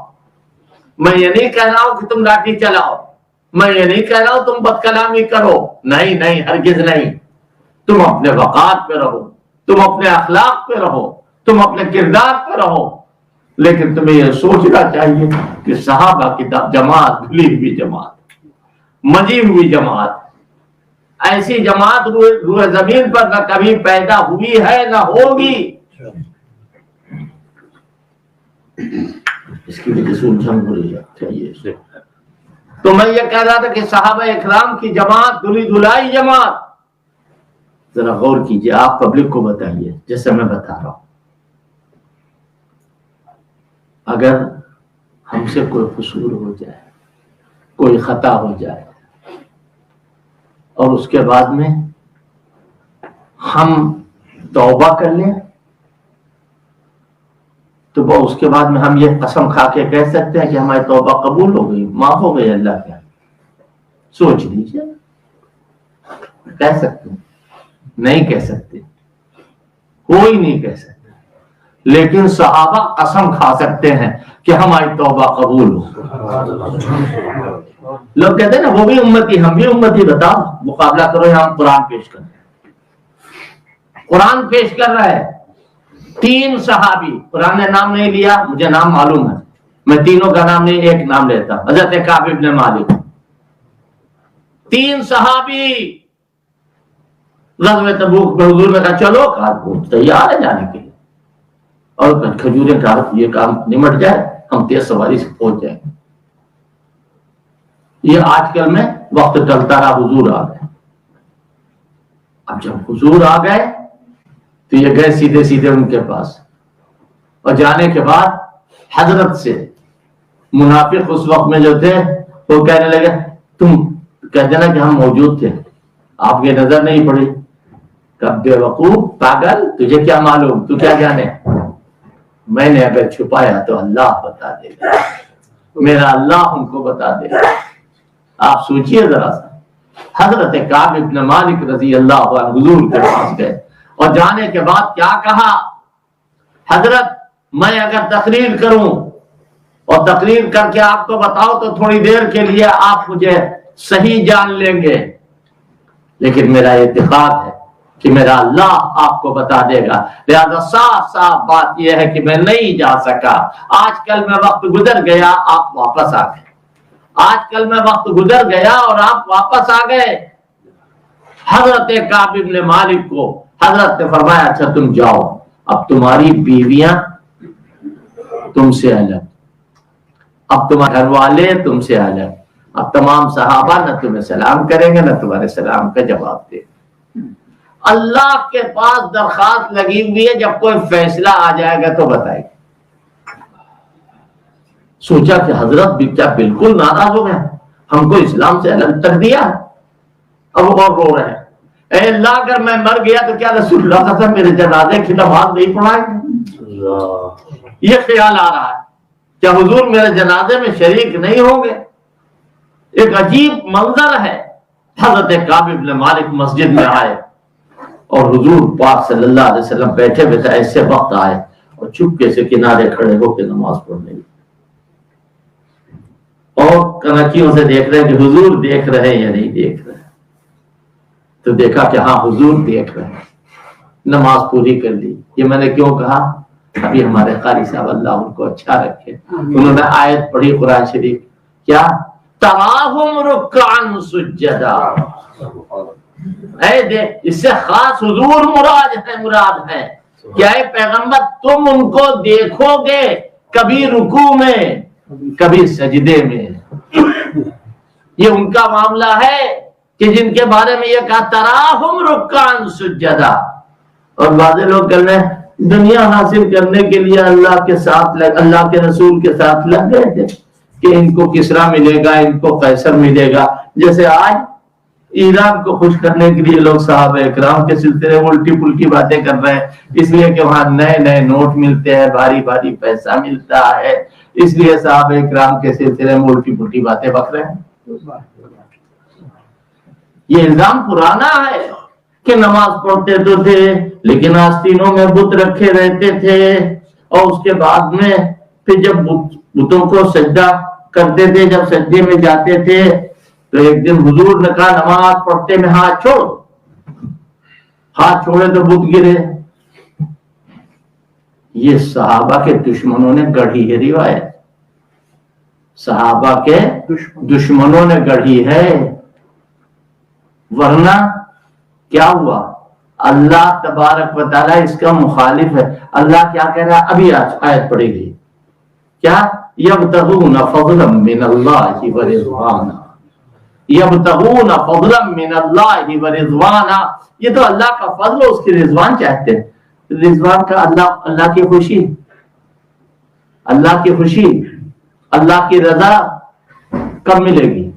میں یہ نہیں کہہ رہا ہوں کہ تم لاٹھی چلاؤ، میں یہ نہیں کہہ رہا ہوں تم بد کلامی کرو، نہیں نہیں، ہرگز نہیں. تم اپنے وقار پہ رہو، تم اپنے اخلاق پہ رہو، تم اپنے کردار پہ رہو. لیکن تمہیں یہ سوچنا چاہیے کہ صحابہ کی جماعت بھلی ہوئی جماعت، مجی ہوئی جماعت، ایسی جماعت روئے زمین پر نہ کبھی پیدا ہوئی ہے نہ ہوگی. اس کی بھی سوچنا چاہیے. تو میں یہ کہہ رہا تھا کہ صحابہ اکرام کی جماعت دلی دلائی جماعت. ذرا غور کیجئے، آپ پبلک کو بتائیے جیسے میں بتا رہا ہوں. اگر ہم سے کوئی قصور ہو جائے، کوئی خطا ہو جائے اور اس کے بعد میں ہم توبہ کر لیں تو وہ اس کے بعد میں ہم یہ قسم کھا کے کہہ سکتے ہیں کہ ہماری توبہ قبول ہو گئی، معاف ہو گئی اللہ کے. سوچ لیجیے، کہہ سکتے ہیں؟ نہیں کہہ سکتے، کوئی نہیں کہہ سکتے. لیکن صحابہ قسم کھا سکتے ہیں کہ ہماری توبہ قبول ہو. لوگ کہتے ہیں نا وہ بھی امتی ہم بھی امتی. بتاؤ، مقابلہ کرو. یہاں ہم قرآن پیش کر رہے ہیں، قرآن پیش کر رہا ہے. 3 صحابی، قرآن نے نام نہیں لیا، مجھے نام معلوم ہے، میں تینوں کا نام نہیں ایک نام لیتا. حضرت کعب بن مالک، 3 صحابی غزوہ تبوک میں حضور نے کہا چلو، کہا تیار ہے جانے کے لیے، اور کھجوریں کہا یہ کام نمٹ جائے ہم تیز سواری سے پہنچ جائیں گے. یہ آج کل میں وقت ٹلتا رہا، حضور آ گئے. اب جب حضور آ گئے تو یہ گئے سیدھے سیدھے ان کے پاس، اور جانے کے بعد حضرت سے منافق اس وقت میں جو تھے وہ کہنے لگے تم کہہ دینا کہ ہم موجود تھے، آپ کی نظر نہیں پڑی. کب بے وقوف پاگل، تجھے کیا معلوم، تو کیا جانے. میں نے اگر چھپایا تو اللہ بتا دے گا، میرا اللہ ان کو بتا دے گا. آپ سوچئے ذرا سا. حضرت کعب بن مالک رضی اللہ عنہ حضور کے پاس گئے اور جانے کے بعد کیا کہا؟ حضرت میں اگر تقریر کروں اور تقریر کر کے آپ کو بتاؤ تو تھوڑی دیر کے لیے آپ مجھے صحیح جان لیں گے، لیکن میرا اعتقاد ہے کہ میرا اللہ آپ کو بتا دے گا. لہذا صاف صاف بات یہ ہے کہ میں نہیں جا سکا. آج کل میں وقت گزر گیا، آپ واپس آ گئے. آج کل میں وقت گزر گیا اور آپ واپس آ گئے. حضرت کعب بن مالک کو حضرت نے فرمایا اچھا تم جاؤ، اب تمہاری بیویاں تم سے الگ، اب تمہارے گھر والے تم سے الگ، اب تمام صحابہ نہ تمہیں سلام کریں گے نہ تمہارے سلام کا جواب دے. اللہ کے پاس درخواست لگی ہوئی ہے، جب کوئی فیصلہ آ جائے گا تو بتائے. سوچا کہ حضرت بھی کیا بالکل ناراض ہو گئے، ہم کو اسلام سے الگ کر دیا. اب وہ رو رہے ہیں، اے اللہ اگر میں مر گیا تو کیا رسول اللہ صلی اللہ علیہ وسلم میرے جنازے کی نماز نہیں پڑھائیں گے؟ یہ خیال آ رہا ہے، کیا حضور میرے جنازے میں شریک نہیں ہوں گے؟ ایک عجیب منظر ہے، حضرت کعب بن مالک مسجد میں آئے اور حضور پاک صلی اللہ علیہ وسلم بیٹھے ہوئے تھے، ایسے وقت آئے اور چپکے سے کنارے کھڑے ہو کے نماز پڑھنے لگے اور کنکیوں سے دیکھ رہے ہیں کہ حضور دیکھ رہے ہیں یا نہیں دیکھ رہے، تو دیکھا کہ ہاں حضور دیکھ رہے ہیں، نماز پوری کر لی۔ یہ میں نے کیوں کہا؟ ابھی ہمارے قاری صاحب اللہ ان کو اچھا رکھے، انہوں نے آیت پڑھی قرآن شریف، کیا تراہم رکعا سجدا، اے دیکھ، اس سے خاص حضور مراد ہے کہ اے پیغمبر تم ان کو دیکھو گے کبھی رکوع میں کبھی سجدے میں۔ یہ ان کا معاملہ ہے کہ جن کے بارے میں یہ کہا تراہم رکعا سجدا۔ اور بعض لوگ کہہ رہے ہیں دنیا حاصل کرنے کے لیے اللہ کے رسول کے ساتھ لگ گئے تھے کہ ان کو کسرا ملے گا، ان کو قیصر ملے گا۔ جیسے آج ایران کو خوش کرنے کے لیے لوگ صحابہ اکرام کے سلسلے میں الٹی پلٹی باتیں کر رہے ہیں، اس لیے کہ وہاں نئے نئے نوٹ ملتے ہیں، بھاری بھاری پیسہ ملتا ہے، اس لیے صحابہ اکرام کے سلسلے میں الٹی پلٹی باتیں بک رہے ہیں۔ یہ الزام پرانا ہے کہ نماز پڑھتے تو تھے لیکن آستینوں میں بت رکھے رہتے تھے، اور اس کے بعد میں پھر جب بتوں کو سجدہ کرتے تھے، جب سجدے میں جاتے تھے تو ایک دن حضور نے کہا نماز پڑھتے میں ہاتھ چھوڑ، ہاتھ چھوڑے تو بت گرے۔ یہ صحابہ کے دشمنوں نے گڑھی ہے روایت، صحابہ کے دشمنوں نے گڑھی ہے، ورنہ کیا ہوا؟ اللہ تبارک و تعالیٰ اس کا مخالف ہے۔ اللہ کیا کہہ رہا ہے؟ ابھی آیت پڑے گی، کیا یبتغون فضلا من اللہ ورضوانا، یبتغون فضلا من اللہ ورضوانا، یہ تو اللہ کا فضل اور اس کی رضوان چاہتے ہیں۔ رضوان کا اللہ کی خوشی، اللہ کی خوشی، اللہ کی رضا کب ملے گی؟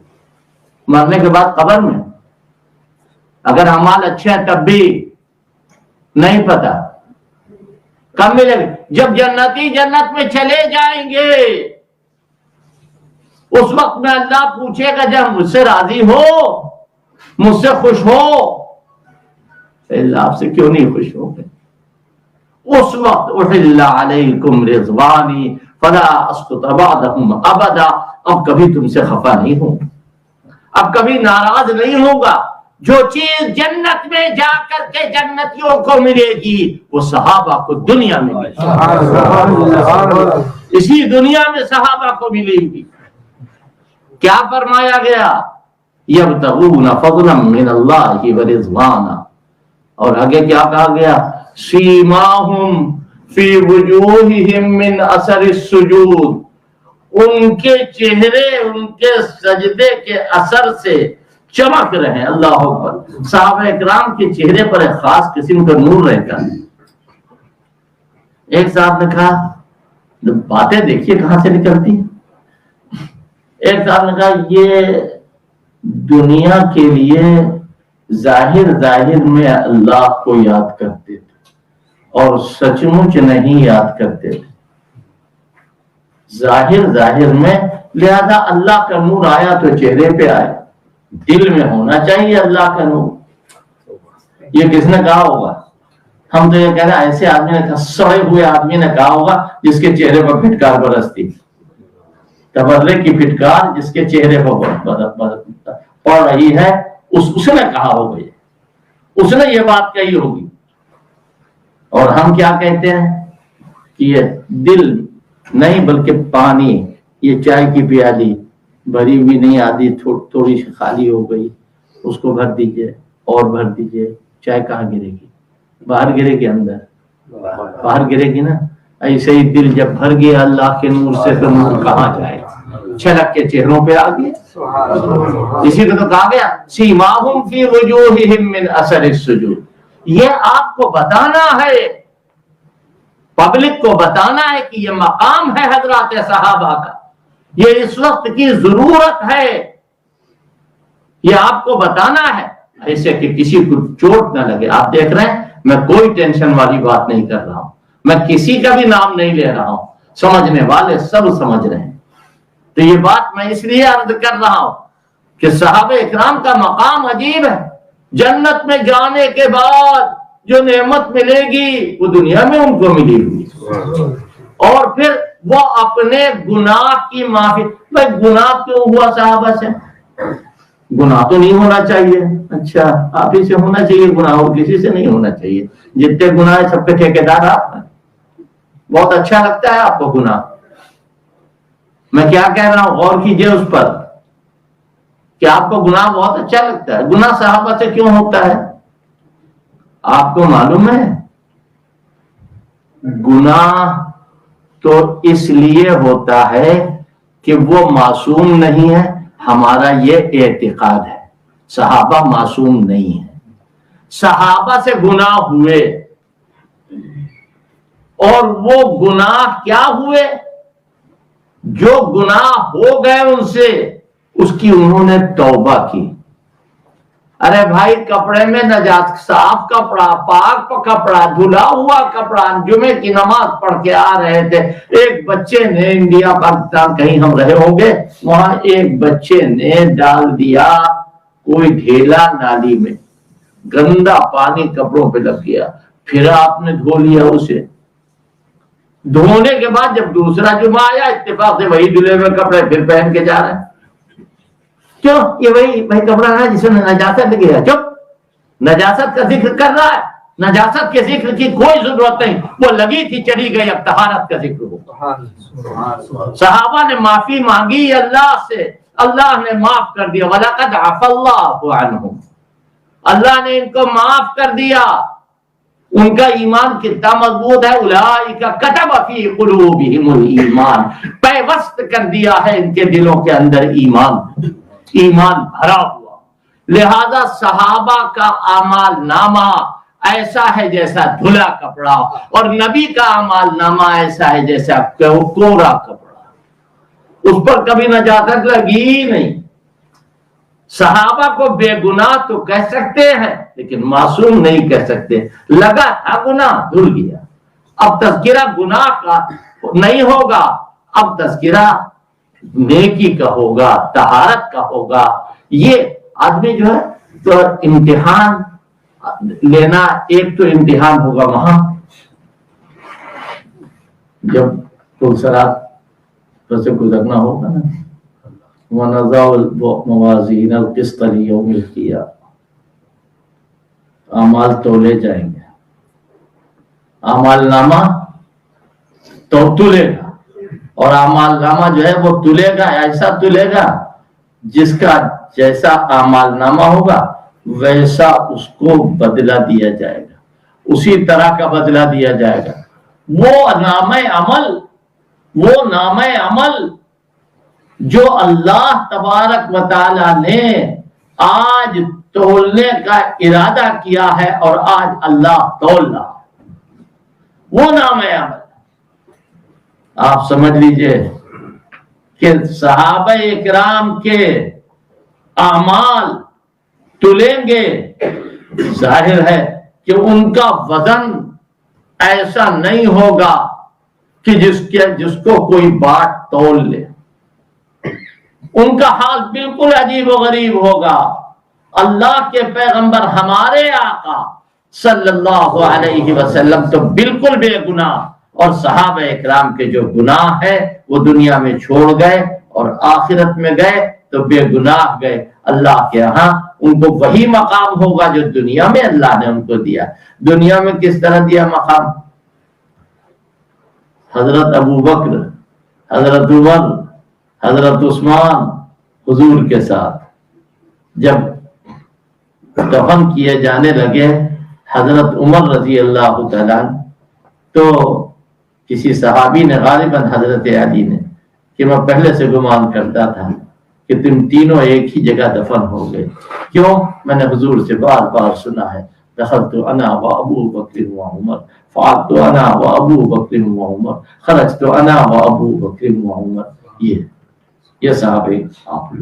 مرنے کے بعد قبر میں؟ اگر اعمال اچھے ہیں تب بھی نہیں پتا کب ملے گا؟ جب جنتی جنت میں چلے جائیں گے اس وقت میں اللہ پوچھے گا جب مجھ سے راضی ہو، مجھ سے خوش ہو، اللہ آپ سے کیوں نہیں خوش ہو گئے؟ اس وقت احل علیکم رضوانی فلا اسقط بعدہم ابدا، اب کبھی تم سے خفا نہیں ہوں، اب کبھی ناراض نہیں ہوگا۔ جو چیز جنت میں جا کر کے جنتیوں کو ملے گی وہ صحابہ کو دنیا میں ملے گی، اسی دنیا میں صحابہ کو ملے گی۔ کیا فرمایا گیا؟ یبتغون فضلا من اللہ ورضوانا، اور آگے کیا کہا گیا؟ سیماہم فی وجوہہم من اثر السجود، ان کے چہرے ان کے سجدے کے اثر سے چمک رہے ہیں۔ اللہ اکبر، صحابہ اکرام کے چہرے پر ایک خاص قسم کا نور رہتا ہے۔ ایک صاحب نے کہا باتیں دیکھیے کہاں سے نکلتی، ایک صاحب نے کہا یہ دنیا کے لیے ظاہر میں اللہ کو یاد کرتے تھے اور سچ مچ نہیں یاد کرتے تھے، ظاہر میں، لہذا اللہ کا نور آیا تو چہرے پہ آیا، دل میں ہونا چاہیے اللہ کا نور۔ یہ کس نے کہا ہوگا؟ ہم تو یہ کہہ رہے ہیں ایسے آدمی نے کہا، سڑے ہوئے آدمی نے کہا ہوگا جس کے چہرے پر پھٹکار برستی، تبرے کی پھٹکار جس کے چہرے پر پڑ رہی ہے، اس نے کہا ہوگا، اس نے یہ بات کہی ہوگی۔ اور ہم کیا کہتے ہیں کہ یہ دل نہیں بلکہ پانی، یہ چائے کی پیالی بھری ہوئی نہیں، آدھی تھوڑی سی خالی ہو گئی، اس کو بھر دیجئے اور بھر دیجئے، چائے کہاں گرے گی؟ باہر گرے گی، اندر باہر گرے گی نا۔ ایسے ہی دل جب بھر گیا اللہ کے نور سے تو نور کہاں جائے، چھلک کے چہروں پہ آ گیا۔ اسی کو تو کہا گیا سیماہم فی وجوہہم من اثر السجود، یہ آپ کو بتانا ہے، پبلک کو بتانا ہے کہ یہ مقام ہے حضرات صحابہ کا، یہ اس وقت کی ضرورت ہے، یہ آپ کو بتانا ہے، ایسے کہ کسی کو چوٹ نہ لگے۔ آپ دیکھ رہے ہیں میں کوئی ٹینشن والی بات نہیں کر رہا ہوں، میں کسی کا بھی نام نہیں لے رہا ہوں، سمجھنے والے سب سمجھ رہے ہیں۔ تو یہ بات میں اس لیے عرض کر رہا ہوں کہ صحابہ اکرام کا مقام عجیب ہے. جنت میں جانے کے بعد جو نعمت ملے گی وہ دنیا میں ان کو ملی ہوئی، اور پھر وہ اپنے گناہ کی معافی. بھائی گناہ کیوں ہوا صحابہ سے؟ گناہ تو نہیں ہونا چاہیے. اچھا آپ ہی سے ہونا چاہیے گناہ، اور کسی سے نہیں ہونا چاہیے. جتنے گناہ ہیں سب کے ٹھیکیدار آپ ہیں. بہت اچھا لگتا ہے آپ کو گناہ. میں کیا کہہ رہا ہوں غور کیجئے اس پر کہ آپ کو گناہ بہت اچھا لگتا ہے. گناہ صحابہ سے کیوں ہوتا ہے آپ کو معلوم ہے؟ گناہ تو اس لیے ہوتا ہے کہ وہ معصوم نہیں ہے. ہمارا یہ اعتقاد ہے صحابہ معصوم نہیں ہے. صحابہ سے گناہ ہوئے اور وہ گناہ کیا ہوئے؟ جو گناہ ہو گئے ان سے اس کی انہوں نے توبہ کی. ارے بھائی کپڑے میں نجات، صاف کپڑا، پاک کپڑا، دھلا ہوا کپڑا، جمعے کی نماز پڑھ کے آ رہے تھے. ایک بچے نے انڈیا پاکستان کہیں ہم رہے ہوں گے، وہاں ایک بچے نے ڈال دیا کوئی ڈھیلا نالی میں، گندا پانی کپڑوں پہ لگ گیا. پھر آپ نے دھو لیا اسے. دھونے کے بعد جب دوسرا جمعہ آیا اتفاق سے وہی دھلے ہوئے کپڑے پھر پہن کے جا رہے ہیں. کیوں؟ یہ وہی کپڑا ہے جس میں نجاست لگی ہے. چپ، نجاست کا ذکر کر رہا ہے. نجاست کے ذکر کی کوئی ضرورت نہیں، وہ لگی تھی چلی گئی، اب طہارت کا ذکر ہو. صحابہ نے معافی مانگی اللہ سے، اللہ نے معاف کر دیا. وَلَقَدْ عَفَا اللَّهُ عَنْهُمْ، اللہ نے ان کو معاف کر دیا. ان کا ایمان کتنا مضبوط ہے. اولئک کتب فی قلوبہم الایمان، پیوست کر دیا ہے ان کے دلوں کے اندر ایمان بھرا ہوا. لہذا صحابہ کا اعمال نامہ ایسا ہے جیسا دھلا کپڑا، اور نبی کا اعمال نامہ ایسا ہے جیسا کوڑا کپڑا. اس پر کبھی نجاست لگی ہی نہیں. صحابہ کو بے گناہ تو کہہ سکتے ہیں لیکن معصوم نہیں کہہ سکتے. لگا تھا گناہ، دھل گیا. اب تذکرہ گناہ کا نہیں ہوگا، اب تذکرہ نیکی کا ہوگا، طہارت کا ہوگا. یہ آدمی جو ہے تو امتحان لینا، ایک تو امتحان ہوگا وہاں جب پلسرات پر سے گزرنا ہوگا نا. وَنَضَعُ الْمَوَازِينَ الْقِسْطَ لِيَوْمِ الْقِيَامَةِ، اعمال تولے جائیں گے. اعمال نامہ تو تلے گا، اور اعمال نامہ جو ہے وہ تلے گا، ایسا تلے گا جس کا جیسا اعمال نامہ ہوگا ویسا اس کو بدلہ دیا جائے گا، اسی طرح کا بدلہ دیا جائے گا. وہ نامہ عمل جو اللہ تبارک و تعالی نے آج تولنے کا ارادہ کیا ہے اور آج اللہ تول رہا، وہ نامہ عمل. آپ سمجھ لیجئے کہ صحابہ اکرام کے اعمال تلیں گے. ظاہر ہے کہ ان کا وزن ایسا نہیں ہوگا کہ جس کو کوئی بات تول لے. ان کا حال بالکل عجیب و غریب ہوگا. اللہ کے پیغمبر ہمارے آقا صلی اللہ علیہ وسلم تو بالکل بے گناہ، اور صحابہ اکرام کے جو گناہ ہے وہ دنیا میں چھوڑ گئے اور آخرت میں گئے تو بے گناہ گئے. اللہ کے ہاں ان کو وہی مقام ہوگا جو دنیا میں اللہ نے ان کو دیا. دنیا میں کس طرح دیا مقام؟ حضرت ابو بکر، حضرت عمر، حضرت عثمان حضور کے ساتھ جب دفن کیے جانے لگے، حضرت عمر رضی اللہ تعالیٰ، تو کسی صحابی نے غالباً حضرت علی نے، کہ میں پہلے سے گمان کرتا تھا کہ تم تینوں ایک ہی جگہ دفن ہو گئے. کیوں؟ میں نے حضور سے بار بار سنا ہے، دخلت انا و ابو بکر و عمر، فعلت انا و ابو بکر و عمر، خرجت انا و ابو بکر و عمر. یہ صحابہ آپ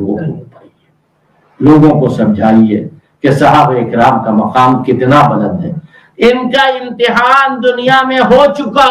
لوگوں کو سمجھائیے کہ صحابہ اکرام کا مقام کتنا بلند ہے. ان کا امتحان دنیا میں ہو چکا،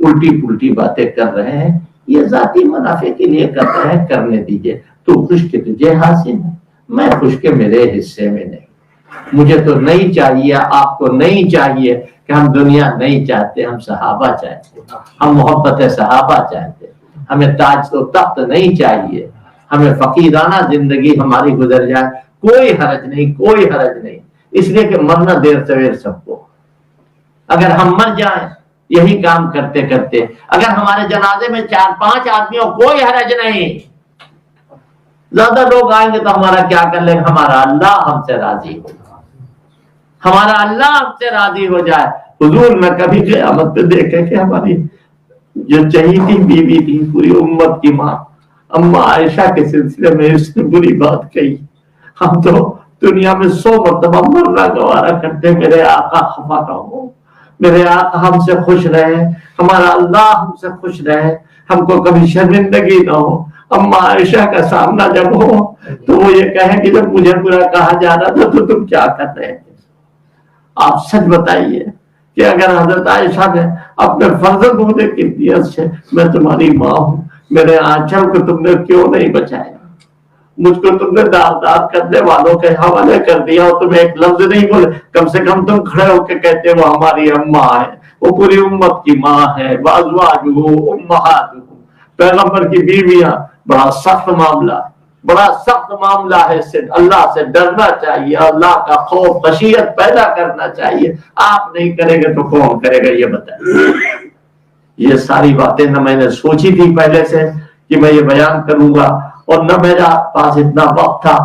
الٹی پلٹی باتیں کر رہے ہیں، یہ ذاتی منافع کے لیے کر رہے ہیں، کرنے دیجئے۔ تو خوش کہ تجھے حاصل ہے، میں خوش کہ میرے حصے میں نہیں۔ مجھے تو نہیں چاہیے، آپ کو نہیں چاہیے کہ ہم دنیا نہیں چاہتے، ہم صحابہ چاہتے، ہم محبت صحابہ چاہتے، ہمیں تاج و تخت نہیں چاہیے، ہمیں فقیرانہ زندگی ہماری گزر جائے، کوئی حرج نہیں، کوئی حرج نہیں، اس لیے کہ مرنا دیر سویر سب کو۔ اگر ہم مر جائیں یہی کام کرتے کرتے، اگر ہمارے جنازے میں 4-5 آدمی ہو، کوئی حرج نہیں، زیادہ لوگ آئیں گے تو ہمارا کیا کر لیں گے؟ ہمارا اللہ ہم سے راضی ہو، ہمارا اللہ ہم سے راضی ہو جائے۔ حضور میں کبھی قیامت پہ دیکھے کہ ہماری جو چہیتی بیوی تھی، پوری امت کی ماں، اما عائشہ کے سلسلے میں اس نے بری بات کہی، ہم تو دنیا میں 100 مرتبہ مرنا گوارا کرتے، میرے آقا خفا نہ ہو، میرے آقا ہم سے خوش رہے، ہمارا اللہ ہم سے خوش رہے، ہم کو کبھی شرمندگی نہ ہو۔ اما عائشہ کا سامنا جب ہو تو وہ یہ کہیں کہ جب مجھے برا کہا جا رہا تھا تو تم کیا کر رہے تھے؟ آپ سچ بتائیے کہ اگر حضرت عائشہ نے اپنے فرزند ہونے کی نیت سے، میں تمہاری ماں ہوں، میرے آنچل کو تم نے کیوں نہیں بچایا، مجھ کو تم نے دار کرنے والوں کے حوالے کر دیا اور تم ایک لفظ نہیں بولے، کم سے کم تم کھڑے ہو کے کہتے وہ ہماری اماں ہے، وہ پوری امت کی ماں ہے، وازواجہ امہاتہ، پیغمبر کی بیویاں۔ بڑا سخت معاملہ ہے، بڑا سخت معاملہ ہے، اس سے اللہ سے ڈرنا چاہیے، اللہ کا خوف خشیت پیدا کرنا چاہیے۔ آپ نہیں کریں گے تو کون کرے گا یہ بتائیں؟ یہ ساری باتیں نہ میں نے سوچی تھی پہلے سے کہ میں یہ بیان کروں گا، اور نہ میرا پاس اتنا وقت تھا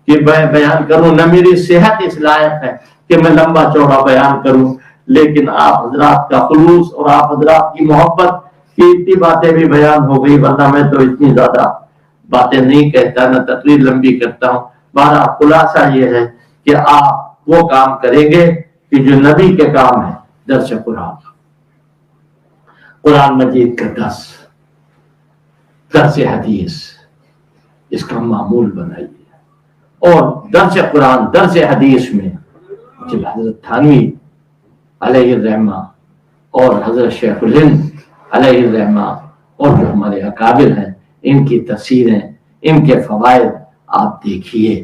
کہ میں بیان کروں، نہ میری صحت اس لائق ہے کہ میں لمبا چوڑا بیان کروں، لیکن آپ حضرات کا خلوص اور آپ حضرات کی محبت کی اتنی باتیں بھی بیان ہو گئی، ورنہ میں تو اتنی زیادہ باتیں نہیں کہتا، نہ تقریر لمبی کرتا ہوں۔ بارہ خلاصہ یہ ہے کہ آپ وہ کام کریں گے کہ جو نبی کے کام ہے، درس قرآن، قرآن مجید کا درس حدیث، اس کا معمول بنائیے، اور درس قرآن درس حدیث میں جب حضرت تھانوی علیہ الرحمہ اور حضرت شیخ الہند علیہ الرحمہ اور جو ہمارے اکابر ہیں، ان کی تفسیریں، ان کے فوائد آپ دیکھیے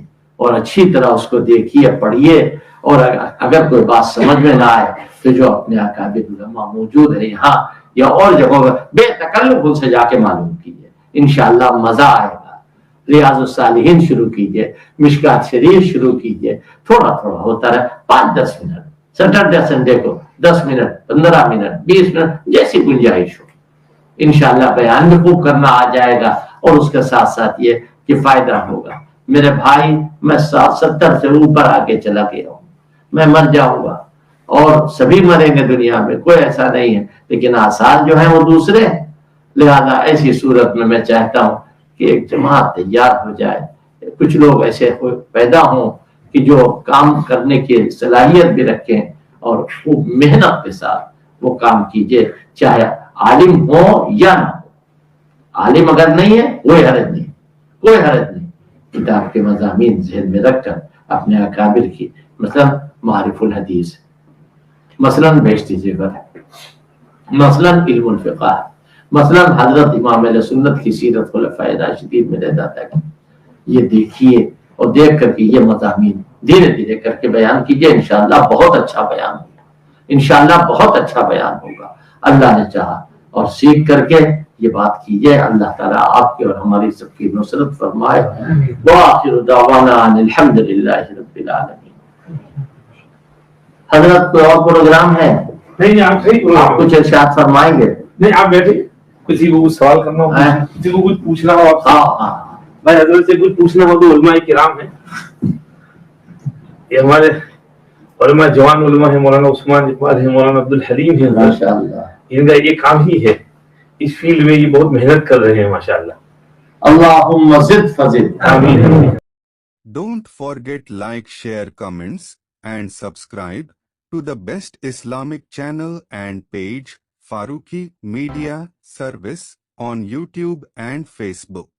اور اچھی طرح اس کو دیکھیے، پڑھیے، اور اگر کوئی بات سمجھ میں نہ آئے تو جو اپنے اکابر علماء موجود ہیں یہاں یا اور جگہوں پر، بے تکلف ان سے جا کے معلوم کیجیے، انشاءاللہ مزہ آئے گا۔ ریاض الصالحین شروع کیجیے، مشکات شریف شروع کیجیے، تھوڑا تھوڑا ہوتا رہے، 5-10 منٹ، سیٹرڈے سنڈے کو 10 منٹ، 15 منٹ، 20 منٹ، جیسی گنجائش ہو، انشاءاللہ بیان بھی خوب کرنا آ جائے گا، اور اس کے ساتھ ساتھ یہ کہ فائدہ ہوگا۔ میرے بھائی، میں 70 سے اوپر آگے چلا گیا ہوں، میں مر جاؤں گا، اور سبھی مریں گے دنیا میں، کوئی ایسا نہیں ہے، لیکن آثار جو ہیں وہ دوسرے ہیں۔ لہذا ایسی صورت میں چاہتا ہوں کہ ایک جماعت تیار ہو جائے، کچھ لوگ ایسے پیدا ہوں کہ جو کام کرنے کی صلاحیت بھی رکھیں، اور خوب محنت کے ساتھ وہ کام کیجئے، چاہے عالم ہو یا نہ ہو۔ عالم اگر نہیں ہے کوئی حرج نہیں، کوئی حرج نہیں، کتاب کے مضامین ذہن میں رکھ کر اپنے اکابر کی، مثلا معارف الحدیث، مثلا بیشتی زیور ہے، مثلا علم الفقہ ہے، مثلا حضرت امام اہل سنت کی سیرت خلفائے راشدین میں رہتا ہے، یہ دیکھیے اور دیکھ کر کے یہ مضامین دھیرے دھیرے کر کے بیان کیجئے، انشاءاللہ بہت اچھا بیان ہوگا، انشاءاللہ بہت اچھا بیان ہوگا، اللہ نے چاہا، اور سیکھ کر کے یہ بات کیجئے۔ اللہ تعالیٰ آپ کی اور ہماری سب کی نصرت فرمائے۔ وآخر دعوانا ان الحمدللہ رب العالمین۔ حضرت کوئی اور پروگرام ہے؟ نہیں، آپ کچھ ارشاد فرمائیں گے؟ نہیں، آپ بیٹھے، کسی کو کچھ سوال کرنا ہو، کسی کو کچھ پوچھنا ہو آپ سے، بھائی حضرت سے کچھ پوچھنا ہو تو علماء کرام ہیں، یہ ہمارے علماء جوان علماء ہیں، مولانا عثمان اقبال ہیں، مولانا عبدالحلیم ہیں، ماشاءاللہ، ان کا یہ کام ہی ہے، اس فیلڈ میں یہ بہت محنت کر رہے ہیں ماشاءاللہ۔ اللہم زد فزد، آمین۔ Don't forget like, share, comments, and subscribe to the best Islamic channel and page Farooqi Media Service on YouTube and Facebook.